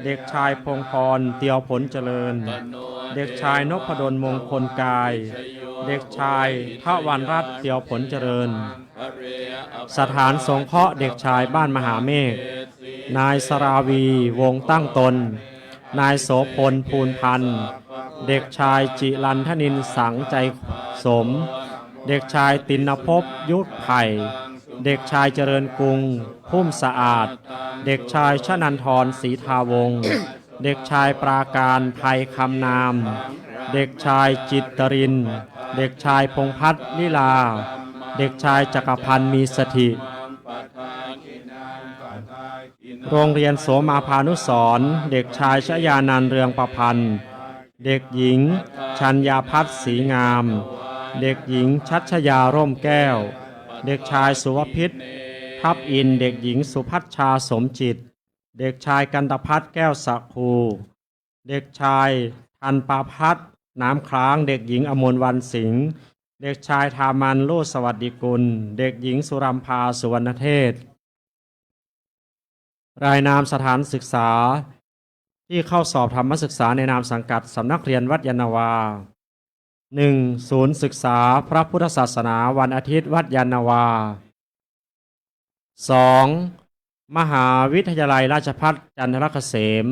Speaker 6: เด็กชายพงพรเตียวผลเจริญ เด็กชายนพดลมงคลกาย เด็กชายทวันรัตน์เตียวผลเจริญ สถานสงเคราะห์เด็กชายบ้านมหาเมฆ นายสราวีวงตั้งตน นายโสพลภูลพันธ์ เด็กชายจิรันทนินสังใจสม เด็กชายตินภพยุทธไผ่ เด็กชายเจริญกรุงพุ่มสะอาด เด็กชายชนันทรศรีทาวงศ์ เด็กชายปราการไทยคำนาม เด็กชายจิตตริน เด็กชายพงษ์พัฒน์ลิลา เด็กชายจักรพันธ์มีสถิโรงเรียนโสมาพานุสรณ์เด็กชายชยานันท์เรืองประพันธ์ เด็กหญิงชัญญาพัฒน์ศรีงาม เด็กหญิงชัชยาร่มแก้ว เด็กชายสุวพิษทับอิน เด็กหญิงสุพัชชาสมจิต เด็กชายกันตพัฒน์แก้วสะคูเด็กชายทันปาพัฒน์น้ำค้าง เด็กหญิงอมรวรรณสิงห์ เด็กชายธามันโลสวัสดิกุล เด็กหญิงสุรัมพาสุวรรณเทศ รายนามสถานศึกษาที่เข้าสอบธรรมศึกษาในนามสังกัดสำนักเรียนวัดยานนาวา 1. ศูนย์ศึกษาพระพุทธศาสนาวันอาทิตย์วัดยานนาวา 2. มหาวิทยาลัยราชภัฏจันทรเกษม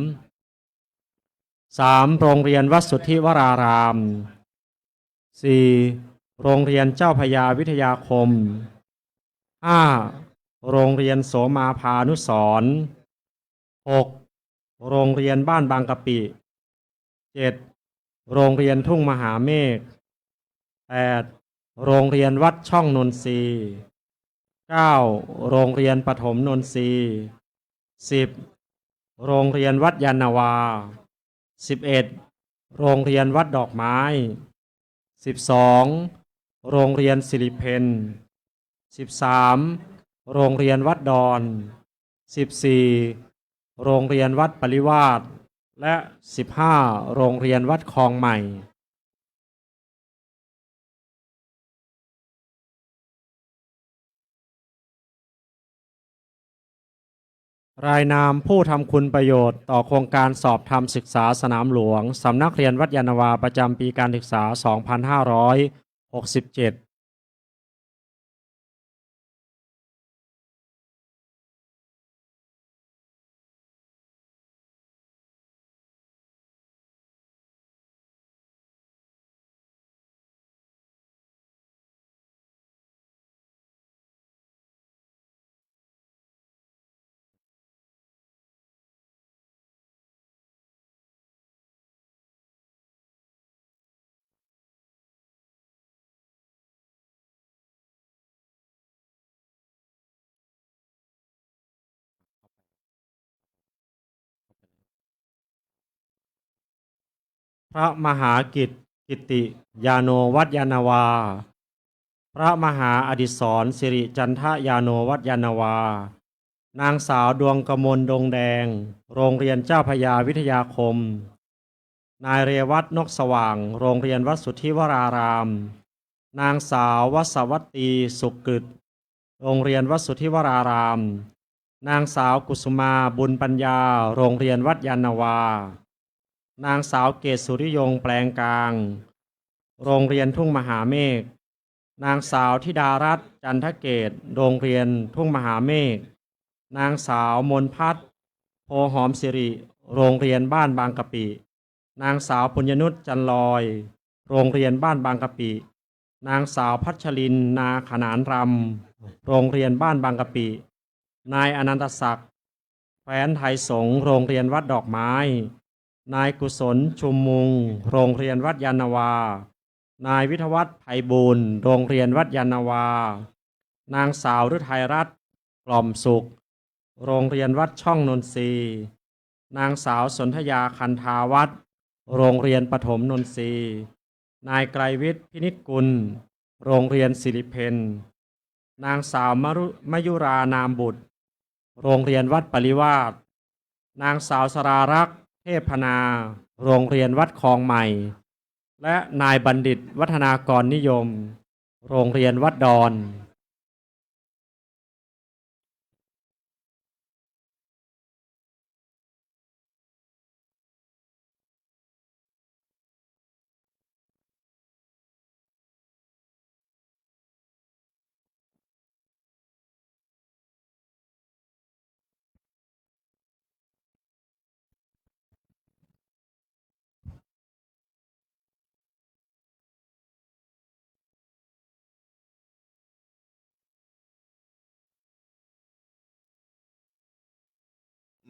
Speaker 6: 3. โรงเรียนวัดสุทธิวราราม 4. โรงเรียนเจ้าพระยาวิทยาคม 5. โรงเรียนโสมาพานุสรณ์ 6. โรงเรียนบ้านบางกะปิ 7. โรงเรียนทุ่งมหาเมฆ 8. โรงเรียนวัดช่องนนทรี 9. โรงเรียนปฐมนนทรี 10. โรงเรียนวัดยานนาวา 11. โรงเรียนวัดดอกไม้ 12. โรงเรียนสิริเพน 13. โรงเรียนวัดดอน 14. โรงเรียนวัดปริวาสและ 15. โรงเรียนวัดคลองใหม่รายนามผู้ทำคุณประโยชน์ต่อโครงการสอบธรรมศึกษาสนามหลวงสำนักเรียนวัดยานนาวาประจำปีการศึกษา 2567 พระมหากิจกิติยาโนวัดยานนาวา พระมหาอดิศรสิริจันทยาโนวัดยานนาวา นางสาวดวงกมลดงแดง โรงเรียนเจ้าพระยาวิทยาคม นายเรวัตนกสว่าง โรงเรียนวัดสุทธิวราราม นางสาววสวัตตีสุขกฤตโรงเรียนวัดสุทธิวราราม นางสาวกุสุมาบุญปัญญา โรงเรียนวัดยานนาวา นางสาวเกศสุริยงแปลงกลาง โรงเรียนทุ่งมหาเมฆ นางสาวธิดารัตน์จันทเกตโรงเรียนทุ่งมหาเมฆ นางสาวมนพัฒน์โพหอมสิริ โรงเรียนบ้านบางกะปิ นางสาวปุญญนุชจันลอย โรงเรียนบ้านบางกะปิ นางสาวพัชรินนาขนานรำ โรงเรียนบ้านบางกะปิ นายอนันตศักดิ์แฟนไทยสงฆ์โรงเรียนวัดดอกไม้ นายกุศลชุมมุง โรงเรียนวัดยานนาวา นายวิทยวัฒน์ไพบูลย์โรงเรียนวัดยานนาวา นางสาวฤทัยรัตน์กล่อมสุข โรงเรียนวัดช่องนนทรีย์ นางสาวสนธยาคันธาวัฒน์โรงเรียนปฐมนนทรีย์ นายไกรวิทย์พินิจกุล โรงเรียนสิริเพน นางสาวมยุรานามบุตร โรงเรียนวัดปริวาส นางสาวสรารักษ์เทพนา โรงเรียนวัดคลองใหม่ และนายบัณฑิตวัฒนากรนิยม โรงเรียนวัดดอน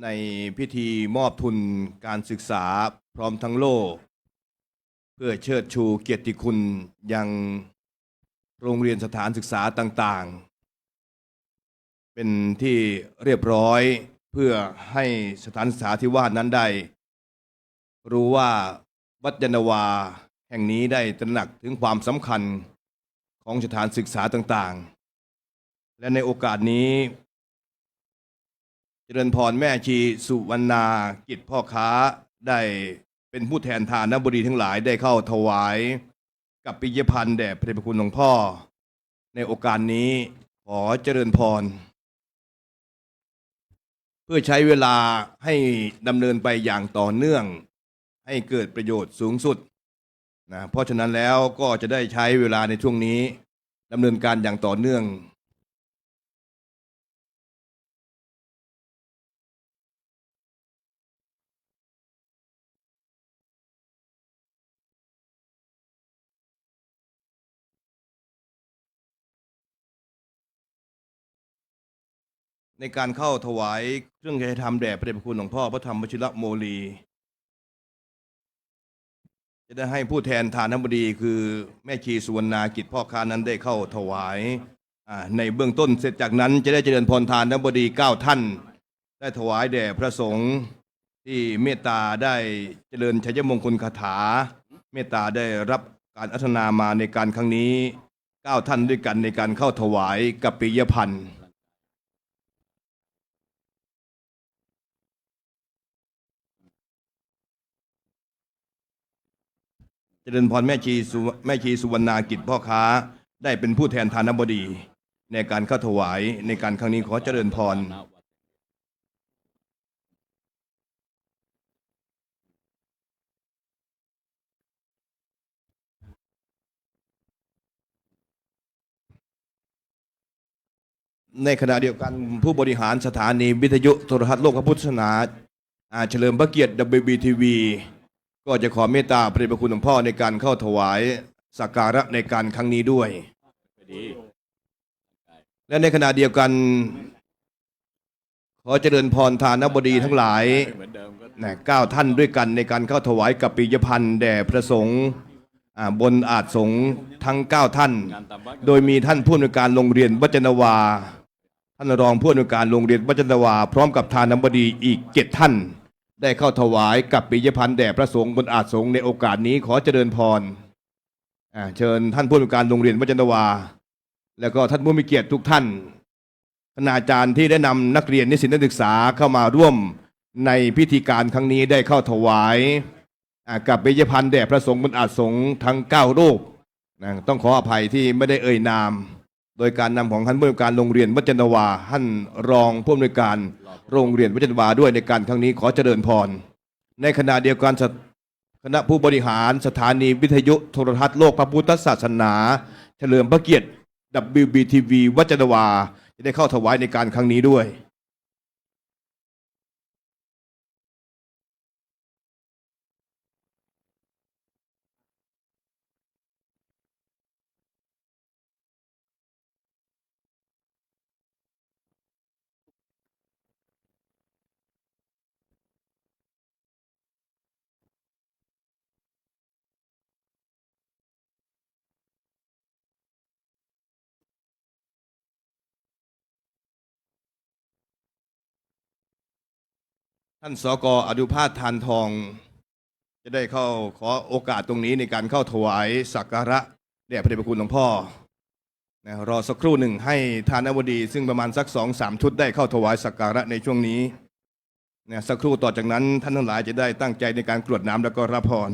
Speaker 4: ในพิธีมอบทุนการศึกษาพร้อมทั้งโล่เพื่อเชิดชูเกียรติคุณยังโรงเรียนสถานศึกษาต่างๆเป็นที่เรียบร้อยเพื่อให้สถานศึกษาที่ว่านั้นได้รู้ว่าวัดยานนาวาแห่งนี้ได้ตระหนักถึงความสำคัญของสถานศึกษาต่างๆและในโอกาสนี้เจริญพรแม่ชีสุวรรณากิจพ่อค้าได้เป็นผู้แทนทานบดีทั้งหลายได้เข้าถวายกับปิยพันธ์แด่พระเดชพระคุณหลวงพ่อในโอกาสนี้ขอเจริญพรเพื่อใช้เวลาให้ดำเนินไปอย่างต่อเนื่องให้เกิดประโยชน์สูงสุดนะเพราะฉะนั้นแล้วก็จะได้ใช้เวลาในช่วงนี้ดำเนินการอย่างต่อเนื่องในการเข้าถวายเครื่องไถ่ธรรมแด่พระเดชพระคุณหลวงพ่อพระธรรมวชิรโมลีจะได้ให้ผู้แทนทานบดีคือแม่ชีสุวรรณากิจพ่อค้านั้นได้เข้าถวายในเบื้องต้นเสร็จจากนั้นจะได้เจริญพรทานบดี9ท่านได้ถวายแด่พระสงฆ์ที่เมตตาได้เจริญชัยมงคลคาถาเมตตาได้รับการอัธนามาในการครั้งนี้9ท่านด้วยกันในการเข้าถวายกัปปิยพันธ์เจริญพรแม่ชีสุวรรณากิจพ่อค้าได้เป็นผู้แทนทานบดีในการเข้าถวายในการครั้งนี้ขอเจริญพรในขณะเดียวกันผู้บริหารสถานีวิทยุโทรทัศน์โลกพุทธศาสนาเฉลิมพระเกียรติ WBTV ก็จะขอเมตตาพระเดชพระคุณหลวงพ่อในการเข้าถวายสักการะในการครั้งนี้ด้วยและในขณะเดียวกันขอเจริญพรทานบดีทั้งหลาย9ท่านด้วยกันในการเข้าถวายกัปปิยพันธ์แด่พระสงฆ์บนอาจสงฆ์ทั้ง9ท่านโดยมีท่านผู้อำนวยการโรงเรียนวัจนาวาท่านรองผู้อำนวยการโรงเรียนวัจนาวาพร้อมกับทานบดีอีก7ท่าน ได้เข้าถวายกับปิยพันธ์แด่พระสงฆ์บนอาสงฆ์ในโอกาสนี้ขอเจริญพรเชิญท่านผู้อำนวยการโรงเรียนวัดจันทวาแล้วก็ท่านผู้มีเกียรติทุกท่านคณาจารย์ที่ได้นำนักเรียนนิสิตนักศึกษาเข้ามาร่วมในพิธีการครั้งนี้ได้เข้าถวายกับปิยพันธ์แด่พระสงฆ์บนอาสงฆ์ทั้ง9รูปต้องขออภัยที่ไม่ได้เอ่ยนามโดยการนำของท่านผู้อำนวยการโรงเรียนวัดจันทวาท่านรองผู้อำนวยการโรงเรียนวัดจันทวาด้วยในการครั้งนี้ขอเจริญพรในขณะเดียวกันคณะผู้บริหารสถานีวิทยุโทรทัศน์โลกพระพุทธศาสนาเฉลิมพระเกียรติ WBTV วัดจันทวาจะได้เข้าถวายในการครั้งนี้ด้วยท่านสก.อนุภาสทานทองจะได้เข้าขอโอกาสตรงนี้ในการเข้าถวายสักการะแด่พระเดชพระคุณหลวงพ่อรอสักครู่หนึ่งให้ทานบดีซึ่งประมาณสัก2-3 ชุดได้เข้าถวายสักการะในช่วงนี้สักครู่ต่อจากนั้นท่านทั้งหลายจะได้ตั้งใจในการกรวดน้ำแล้วก็รับพร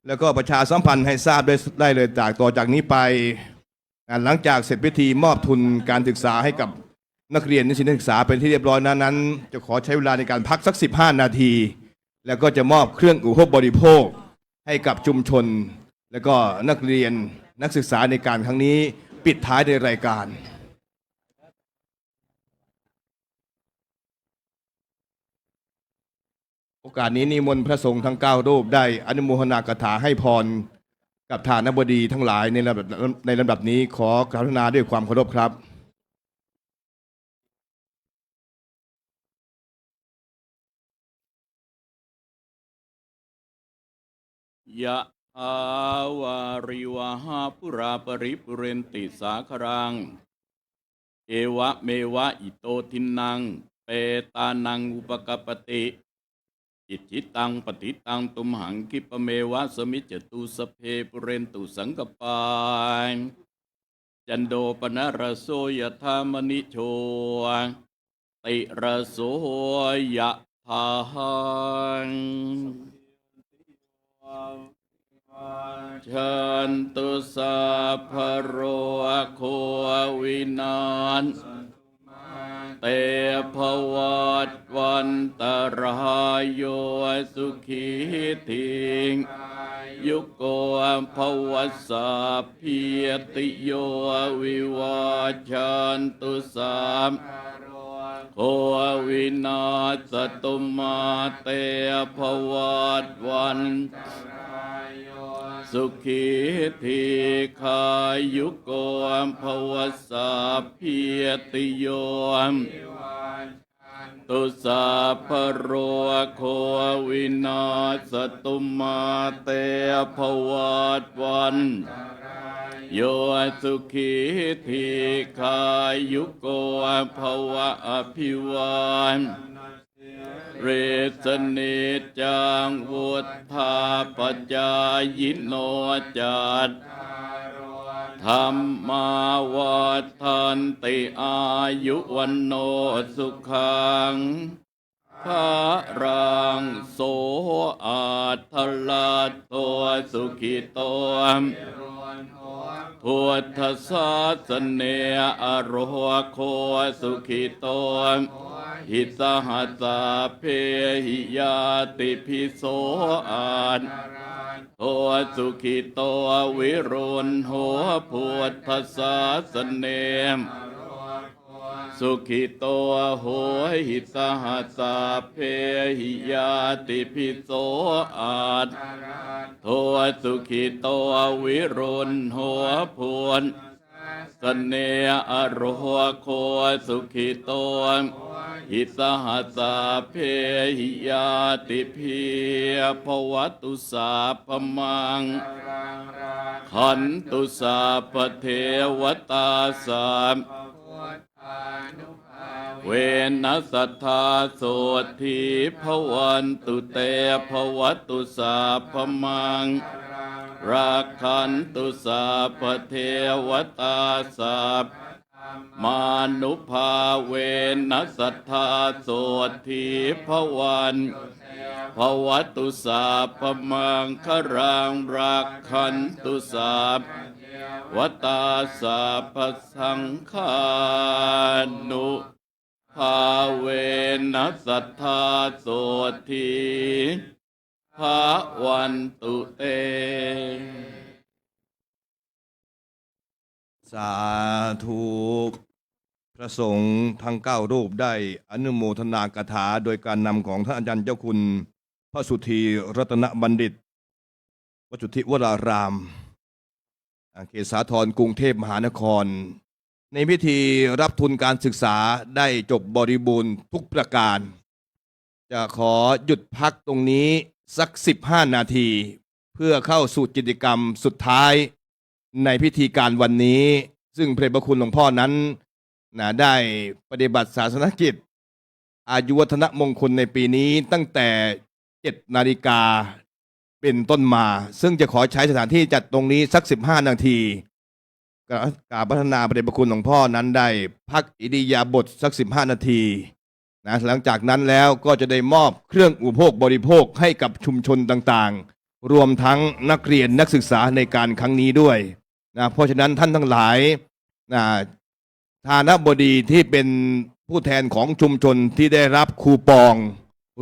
Speaker 4: แล้วก็ประชาสัมพันธ์ให้ทราบได้เลยจากต่อจากนี้ไปหลังจากเสร็จพิธีมอบทุนการศึกษาให้กับนักเรียนนิสิตนักศึกษาเป็นที่เรียบร้อยนั้นจะขอใช้เวลาในการพักสัก15 นาทีแล้วก็จะมอบเครื่องอุปโภคบริโภคให้กับชุมชนแล้วก็นักเรียนนักศึกษาในการครั้งนี้ปิดท้ายในรายการโอกาสนี้นิมนต์พระสงฆ์ทั้ง9 รูปได้อนุโมทนากถาให้พรกับทานบดีทั้งหลายในลำดับนี้ขอกรุณาด้วยความเคารพครับ
Speaker 7: ยะอาวาริวหาปุราปริปุเรนติสาครังเอวะเมวะอิโตทินังเปตานังอุปกปปติอิทิตังปฏิตังตุมหังคิปเมวะสมิจจตุสเพปุเรนตุสังกปายจันโดปนรโสยธามณิโชติรโสยะทาหังฉันตุสัพพะโรโควินาศเตภวัตวันตรายโยสุขีทิงยุโกภวสัพพิติโยวิวัชชันตุสัพโควินาศตุมาเตภวัตวันสุขีทีขายุโกภวสัพพิติโยตุสัพพะโรโควินาศตุมาเตภวัตวันโยสุขีทีขายุโกภวะอภิวันเรสเนจังวุธาปจายโนจัตธรรมาวัฏันติอายุวันโนสุขังภารังโสอาทลาโตสุขิโตพุทธศาสเนอโรโคสุขิโตหิสหัสสะเพหิยาติภิโสอาทโตสุขิโตวิรุณโหพุทธศาสเนสุขิโตโหหิสหัสสะเพหิยาติภิโสอาทโทสุขิโตวิรุณโหพุทธสเนอโรโคสุขิโตหิสหัสสะเพหิยาติภิภวตุสาพมังขันตุสาปเทวตาสาม เวนัสสัทธาโสทีภวันตุเตภวตุสาพมังรักขันตุสาพเทวตาสัพมานุภาเวนัสสัทธาโสทีภวันภวตุสาพมังครังรักขันตุสาพวตาสาพสังฆานุภาเวนัสสัทธาโสทีภาวันตุเต
Speaker 4: สาธุพระสงฆ์ทั้ง9 รูปได้อนุโมทนากถาโดยการนำของท่านอาจารย์เจ้าคุณพระสุธีรัตนบัณฑิตวจุทิวรารามเขตสาทรกรุงเทพมหานคร ในพิธีรับทุนการศึกษาได้จบบริบูรณ์ทุกประการ จะขอหยุดพักตรงนี้สัก15 นาที เพื่อเข้าสู่กิจกรรมสุดท้ายในพิธีการวันนี้ ซึ่งพระเดชพระคุณหลวงพ่อนั้นได้ปฏิบัติศาสนกิจ อายุวัฒนมงคลในปีนี้ตั้งแต่7 นาฬิกาเป็นต้นมา ซึ่งจะขอใช้สถานที่จัดตรงนี้สัก15 นาทีกราบพัฒนาพระเดชพระคุณหลวงพ่อนั้นได้พักอิริยาบถสัก15 นาทีหลังจากนั้นแล้วก็จะได้มอบเครื่องอุปโภคบริโภคให้กับชุมชนต่างๆ รวมทั้งนักเรียนนักศึกษาในการครั้งนี้ด้วยเพราะฉะนั้นท่านทั้งหลายฐานะบดีที่เป็นผู้แทนของชุมชนที่ได้รับคูปอง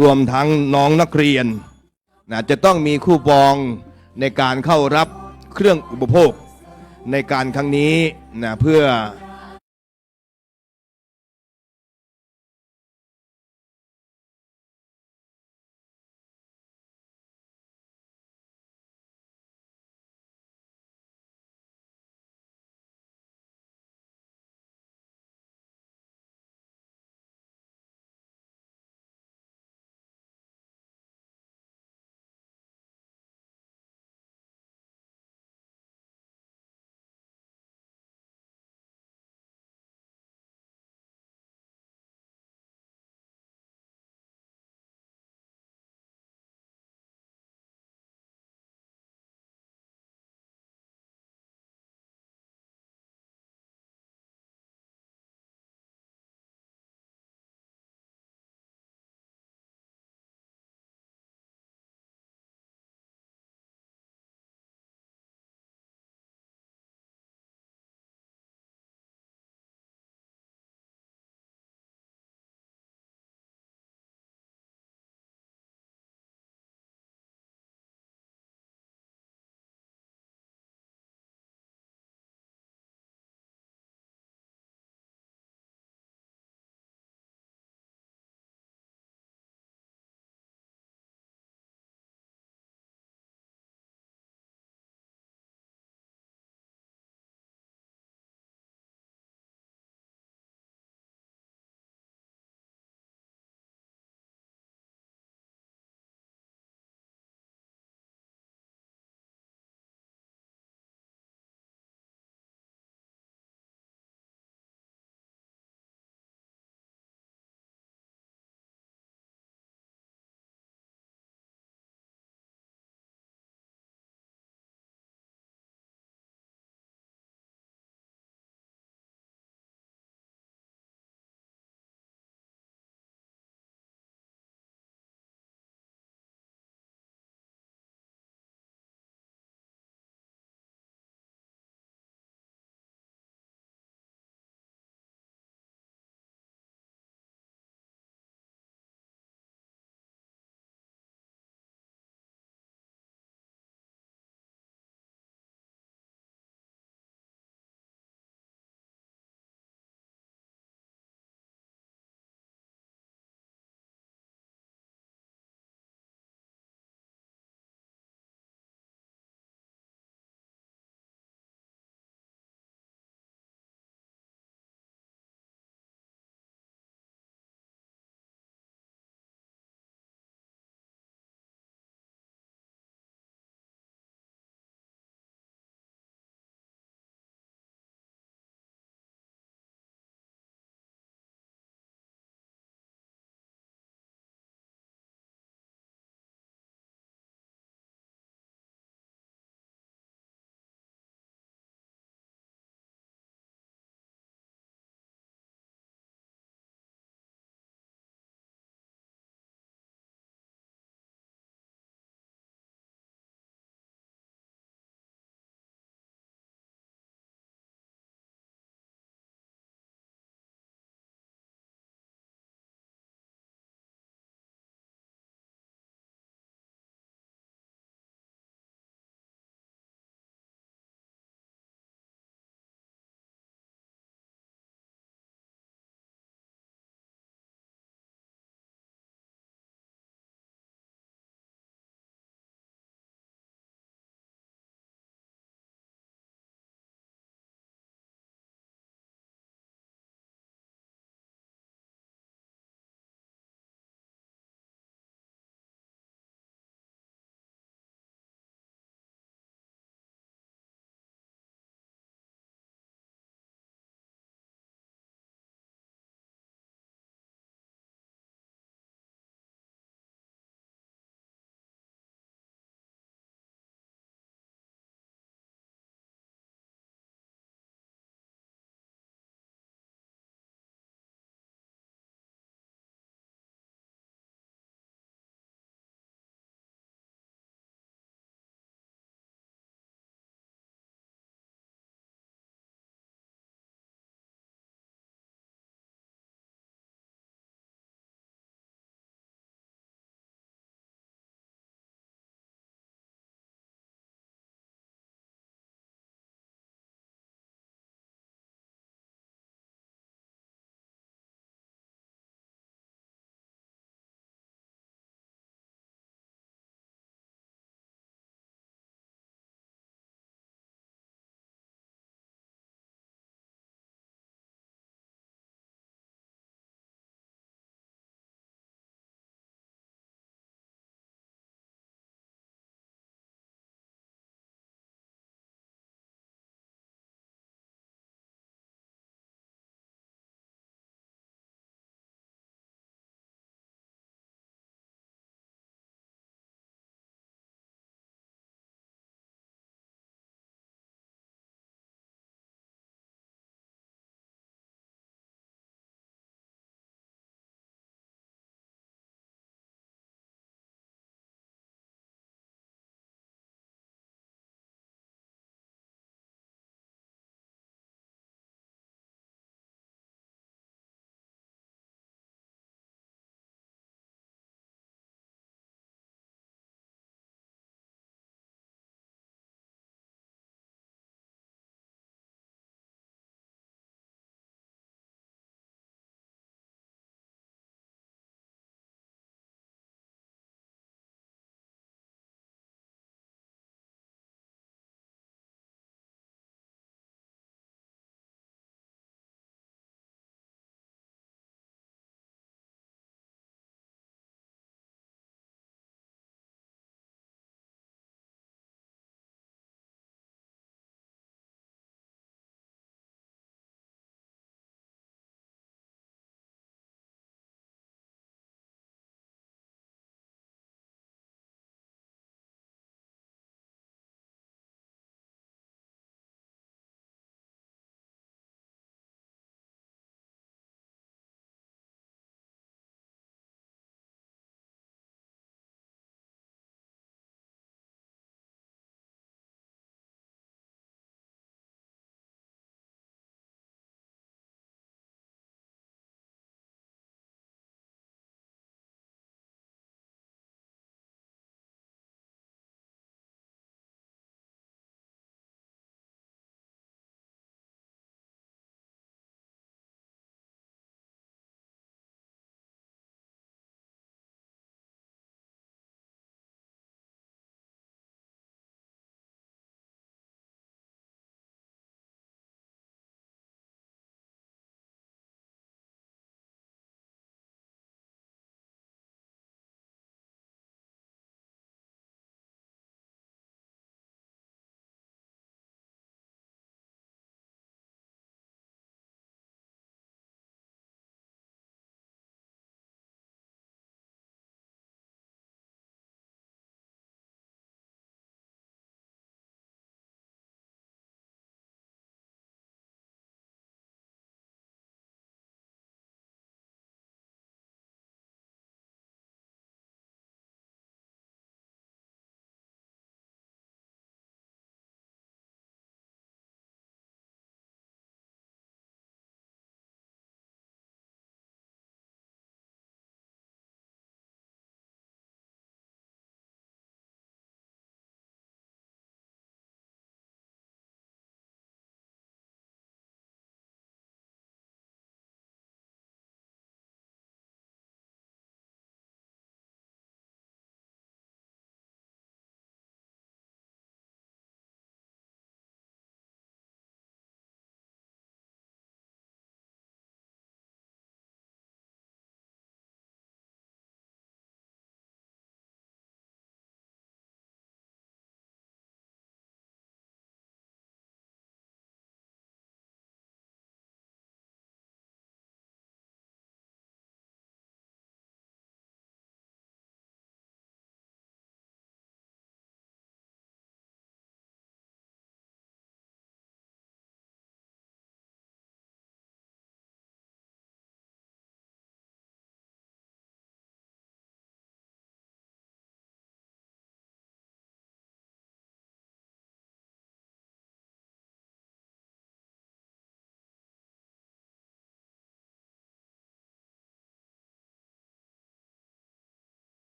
Speaker 4: รวมทั้งน้องนักเรียนจะต้องมีคูปองในการเข้ารับเครื่องอุปโภคในการครั้งนี้เพื่อ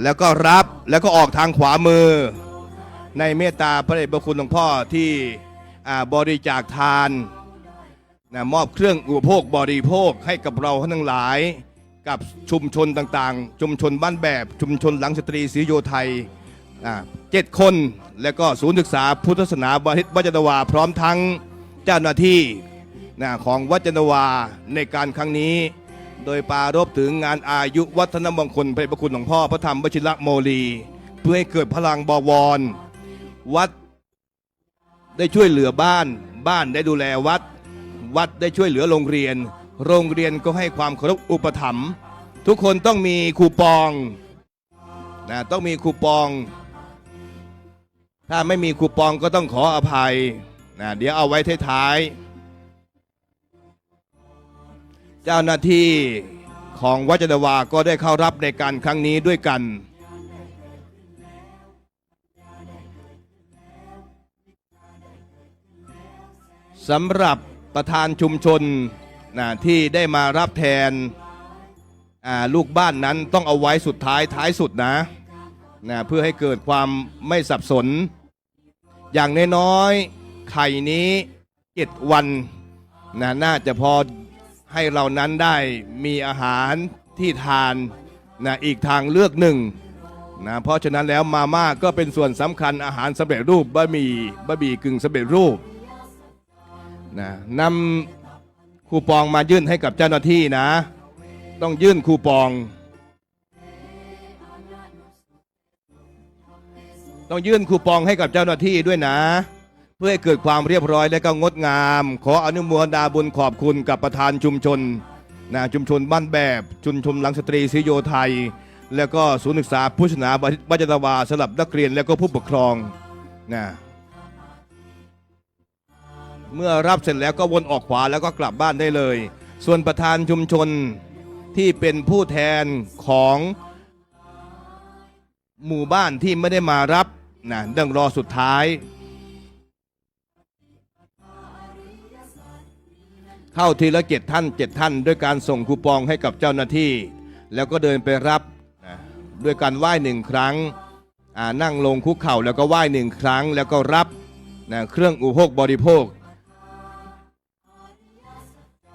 Speaker 4: แล้วก็รับแล้วก็ออกทางขวามือ ในเมตตาพระเดชพระคุณหลวงพ่อที่บริจาคทานมอบเครื่องอุปโภคบริโภคให้กับเราทั้งหลายกับชุมชนต่างๆ ชุมชนบ้านแบบชุมชนหลังสตรีศรีโยไทย7 คนและก็ศูนย์ศึกษาพุทธศาสนาวัดจันทวาพร้อมทั้งเจ้าหน้าที่ของวัดจันทวาในการครั้งนี้ โดยปรารภถึงงานอายุวัฒนมงคลพระเดชพระคุณหลวงพ่อพระธรรมวชิระโมลีเพื่อให้เกิดพลังบวรวัดได้ช่วยเหลือบ้านได้ดูแลวัดได้ช่วยเหลือโรงเรียนก็ให้ความเคารพอุปถัมภ์ทุกคนต้องมีคูปองต้องมีคูปอง ถ้าไม่มีคูปองก็ต้องขออภัยเดี๋ยวเอาไว้ท้ายๆเจ้าหน้าที่ของวัดจันทวาก็ได้เข้ารับในการครั้งนี้ด้วยกันสำหรับประธานชุมชนที่ได้มารับแทนลูกบ้านนั้นต้องเอาไว้สุดท้ายสุดนะเพื่อให้เกิดความไม่สับสนอย่างน้อยๆไข่นี้7 วันน่าจะพอให้เรานั้นได้มีอาหารที่ทานอีกทางเลือกหนึ่งเพราะฉะนั้นแล้วมาม่าก็เป็นส่วนสำคัญอาหารสำเร็จรูปบะหมี่กึ่งสำเร็จรูปนำคูปองมายื่นให้กับเจ้าหน้าที่นะต้องยื่นคูปองให้กับเจ้าหน้าที่ด้วยนะเพื่อให้เกิดความเรียบร้อยและก็งดงามขออนุโมทนาบุญขอบคุณกับประธานชุมชนชุมชนบ้านแบบชุมชนหลังสตรีศรีโยไทยแล้วก็ศูนย์ศึกษาพุทธศาสนาวัดจันทวาสำหรับนักเรียนและก็ผู้ปกครองเมื่อรับเสร็จแล้วก็วนออกขวาแล้วก็กลับบ้านได้เลยส่วนประธานชุมชนที่เป็นผู้แทนของหมู่บ้านที่ไม่ได้มารับดังรอสุดท้ายเข้าทีละ7 ท่านด้วยการส่งคูปองให้กับเจ้าหน้าที่แล้วก็เดินไปรับด้วยการไหว้1 ครั้งนั่งลงคุกเข่าแล้วก็ไหว้1 ครั้งแล้วก็รับเครื่องอุปโภคบริโภค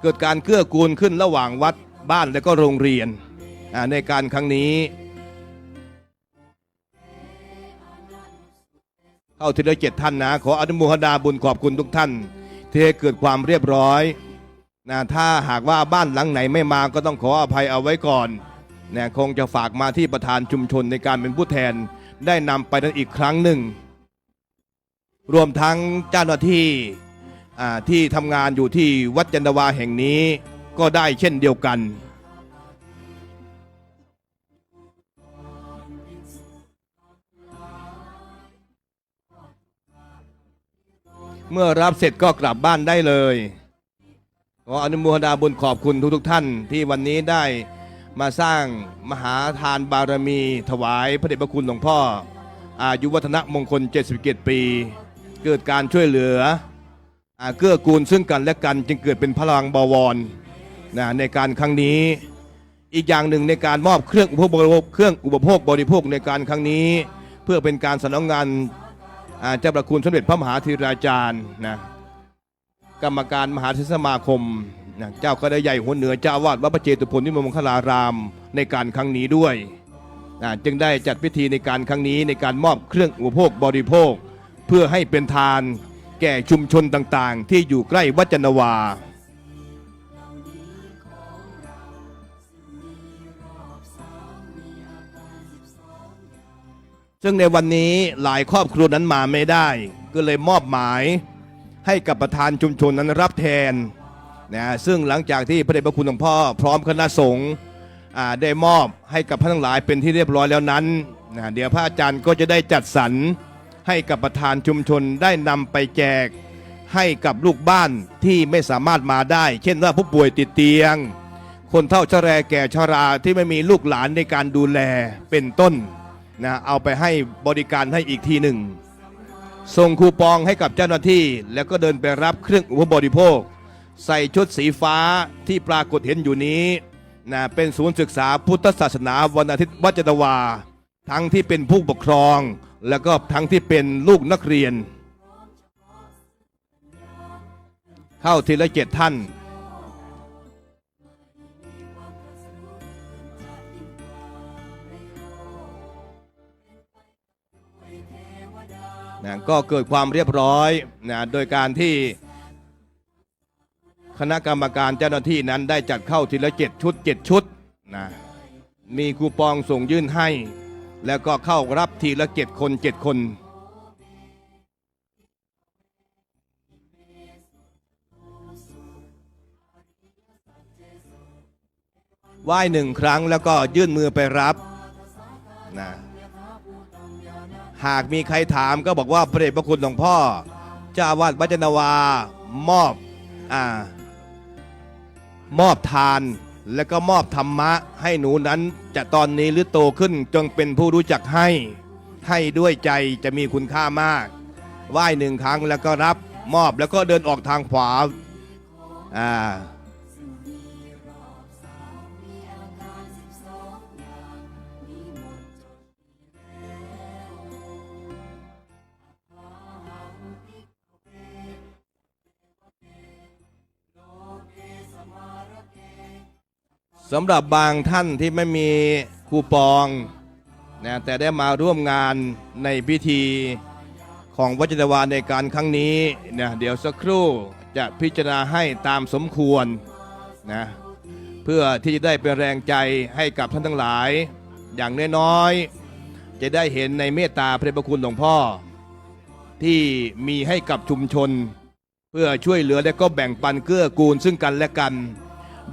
Speaker 4: เกิดการเกื้อกูลขึ้นระหว่างวัดบ้านและก็โรงเรียนในการครั้งนี้เข้าทีละ7 ท่านนะขออนุโมทนาบุญขอบคุณทุกท่านที่ให้เกิดความเรียบร้อยถ้าหากว่าบ้านหลังไหนไม่มาก็ต้องขออภัยเอาไว้ก่อนคงจะฝากมาที่ประธานชุมชนในการเป็นผู้แทนได้นำไปนั้นอีกครั้งหนึ่งรวมทั้งเจ้าหน้าที่ที่ทำงานอยู่ที่วัดจันทวาแห่งนี้ก็ได้เช่นเดียวกันเมื่อรับเสร็จก็กลับบ้านได้เลยขออนุโมทนาบุญขอบคุณทุกท่านที่วันนี้ได้มาสร้างมหาทานบารมีถวายพระเดชพระคุณหลวงพ่ออายุวัฒนมงคล77 ปีเกิดการช่วยเหลือเกื้อกูลซึ่งกันและกันจึงเกิดเป็นพลังบวรในการครั้งนี้อีกอย่างหนึ่งในการมอบเครื่องอุปโภคบริโภคในการครั้งนี้เพื่อเป็นการสนองงานเจ้าประคุณสมเด็จพระมหาธีราจารย์กรรมการมหาเถรสมาคมเจ้าคณะใหญ่หัวเหนือเจ้าอาวาสวัดพระเจตุพนนิมนต์มังคลารามในการครั้งนี้ด้วยจึงได้จัดพิธีในการครั้งนี้ในการมอบเครื่องอุปโภคบริโภคเพื่อให้เป็นทานแก่ชุมชนต่างๆที่อยู่ใกล้วัดจันทวาซึ่งในวันนี้หลายครอบครัวนั้นมาไม่ได้ก็เลยมอบหมายให้กับประธานชุมชนนั้นรับแทนซึ่งหลังจากที่พระเดชพระคุณหลวงพ่อพร้อมคณะสงฆ์ได้มอบให้กับท่านทั้งหลายเป็นที่เรียบร้อยแล้วนั้นเดี๋ยวพระอาจารย์ก็จะได้จัดสรรให้กับประธานชุมชนได้นำไปแจกให้กับลูกบ้านที่ไม่สามารถมาได้เช่นว่าผู้ป่วยติดเตียงคนเฒ่าชราแก่ชราที่ไม่มีลูกหลานในการดูแลเป็นต้นเอาไปให้บริการให้อีกทีหนึ่งส่งคูปองให้กับเจ้าหน้าที่แล้วก็เดินไปรับเครื่องอุปโภคบริโภคใส่ชุดสีฟ้าที่ปรากฏเห็นอยู่นี้ นะเป็นศูนย์ศึกษาพุทธศาสนาวันอาทิตย์วัดจันทวาทั้งที่เป็นผู้ปกครอง แล้วก็ทั้งที่เป็นลูกนักเรียน เข้าทีละ7 ท่านนะก็เกิดความเรียบร้อยนะโดยการที่คณะกรรมการเจ้าหน้าที่นั้นได้จัดเข้าทีละ7 ชุดนะมีคูปองส่งยื่นให้ แล้วก็เข้ารับทีละ7 คน ไหว้1 ครั้งแล้วก็ยื่นมือไปรับนะหากมีใครถามก็บอกว่าพระเดชพระคุณหลวงพ่อเจ้าอาวาสวัดจันทวามอบทานแล้วก็มอบธรรมะให้หนูนั้นจะตอนนี้หรือโตขึ้นจงเป็นผู้รู้จักให้ด้วยใจจะมีคุณค่ามากไหว้1 ครั้งแล้วก็รับมอบแล้วก็เดินออกทางขวาสำหรับบางท่านที่ไม่มีคูปองนะแต่ได้มาร่วมงานในพิธีของวัดจันทวาในการครั้งนี้นะเดี๋ยวสักครู่จะพิจารณาให้ตามสมควรนะเพื่อที่จะได้เป็นแรงใจให้กับท่านทั้งหลายอย่างน้อยๆจะได้เห็นในเมตตาพระเดชพระคุณหลวงพ่อที่มีให้กับชุมชนเพื่อช่วยเหลือและก็แบ่งปันเกื้อกูลซึ่งกันและกัน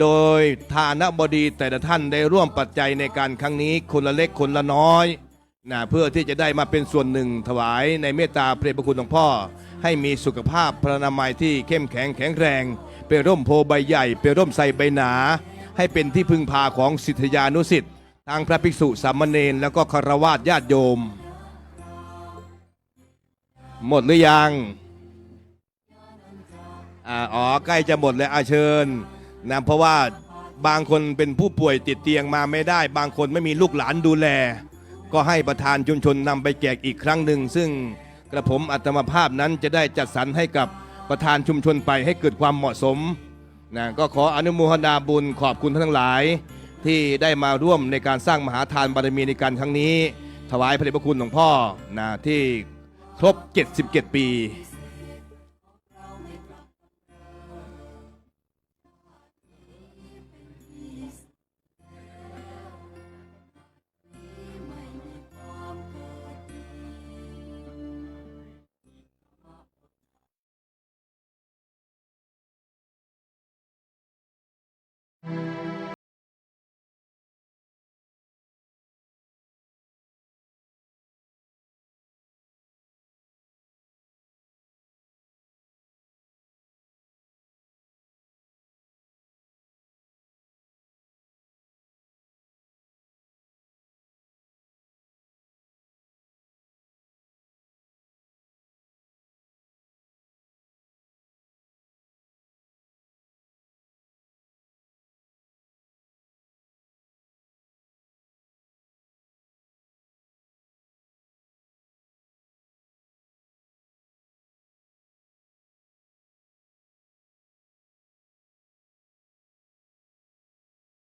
Speaker 4: โดยฐานะบดีแต่ละท่านได้ร่วมปัจจัยในการครั้งนี้คนละเล็กคนละน้อยนะเพื่อที่จะได้มาเป็นส่วนหนึ่งถวายในเมตตาพระเดชพระคุณหลวงพ่อให้มีสุขภาพพระนามัยที่เข้มแข็งแข็งแรงเป็นร่มโพใบใหญ่เป็นร่มไทรใบหนาให้เป็นที่พึ่งพาของศิษยานุศิษย์ทั้งพระภิกษุสามเณรแล้วก็คฤหัสถ์ญาติโยมหมดหรือยังใกล้จะหมดแล้วเชิญนะเพราะว่าบางคนเป็นผู้ป่วยติดเตียงมาไม่ได้บางคนไม่มีลูกหลานดูแลก็ให้ประธานชุมชนนำไปแจกอีกครั้งหนึ่งซึ่งกระผมอัตมาภาพนั้นจะได้จัดสรรให้กับประธานชุมชนไปให้เกิดความเหมาะสมนะก็ขออนุโมทนาบุญขอบคุณท่านทั้งหลายที่ได้มาร่วมในการสร้างมหาทานบารมีในการครั้งนี้ถวายพระเดชพระคุณหลวงพ่อนะที่ครบ77 ปี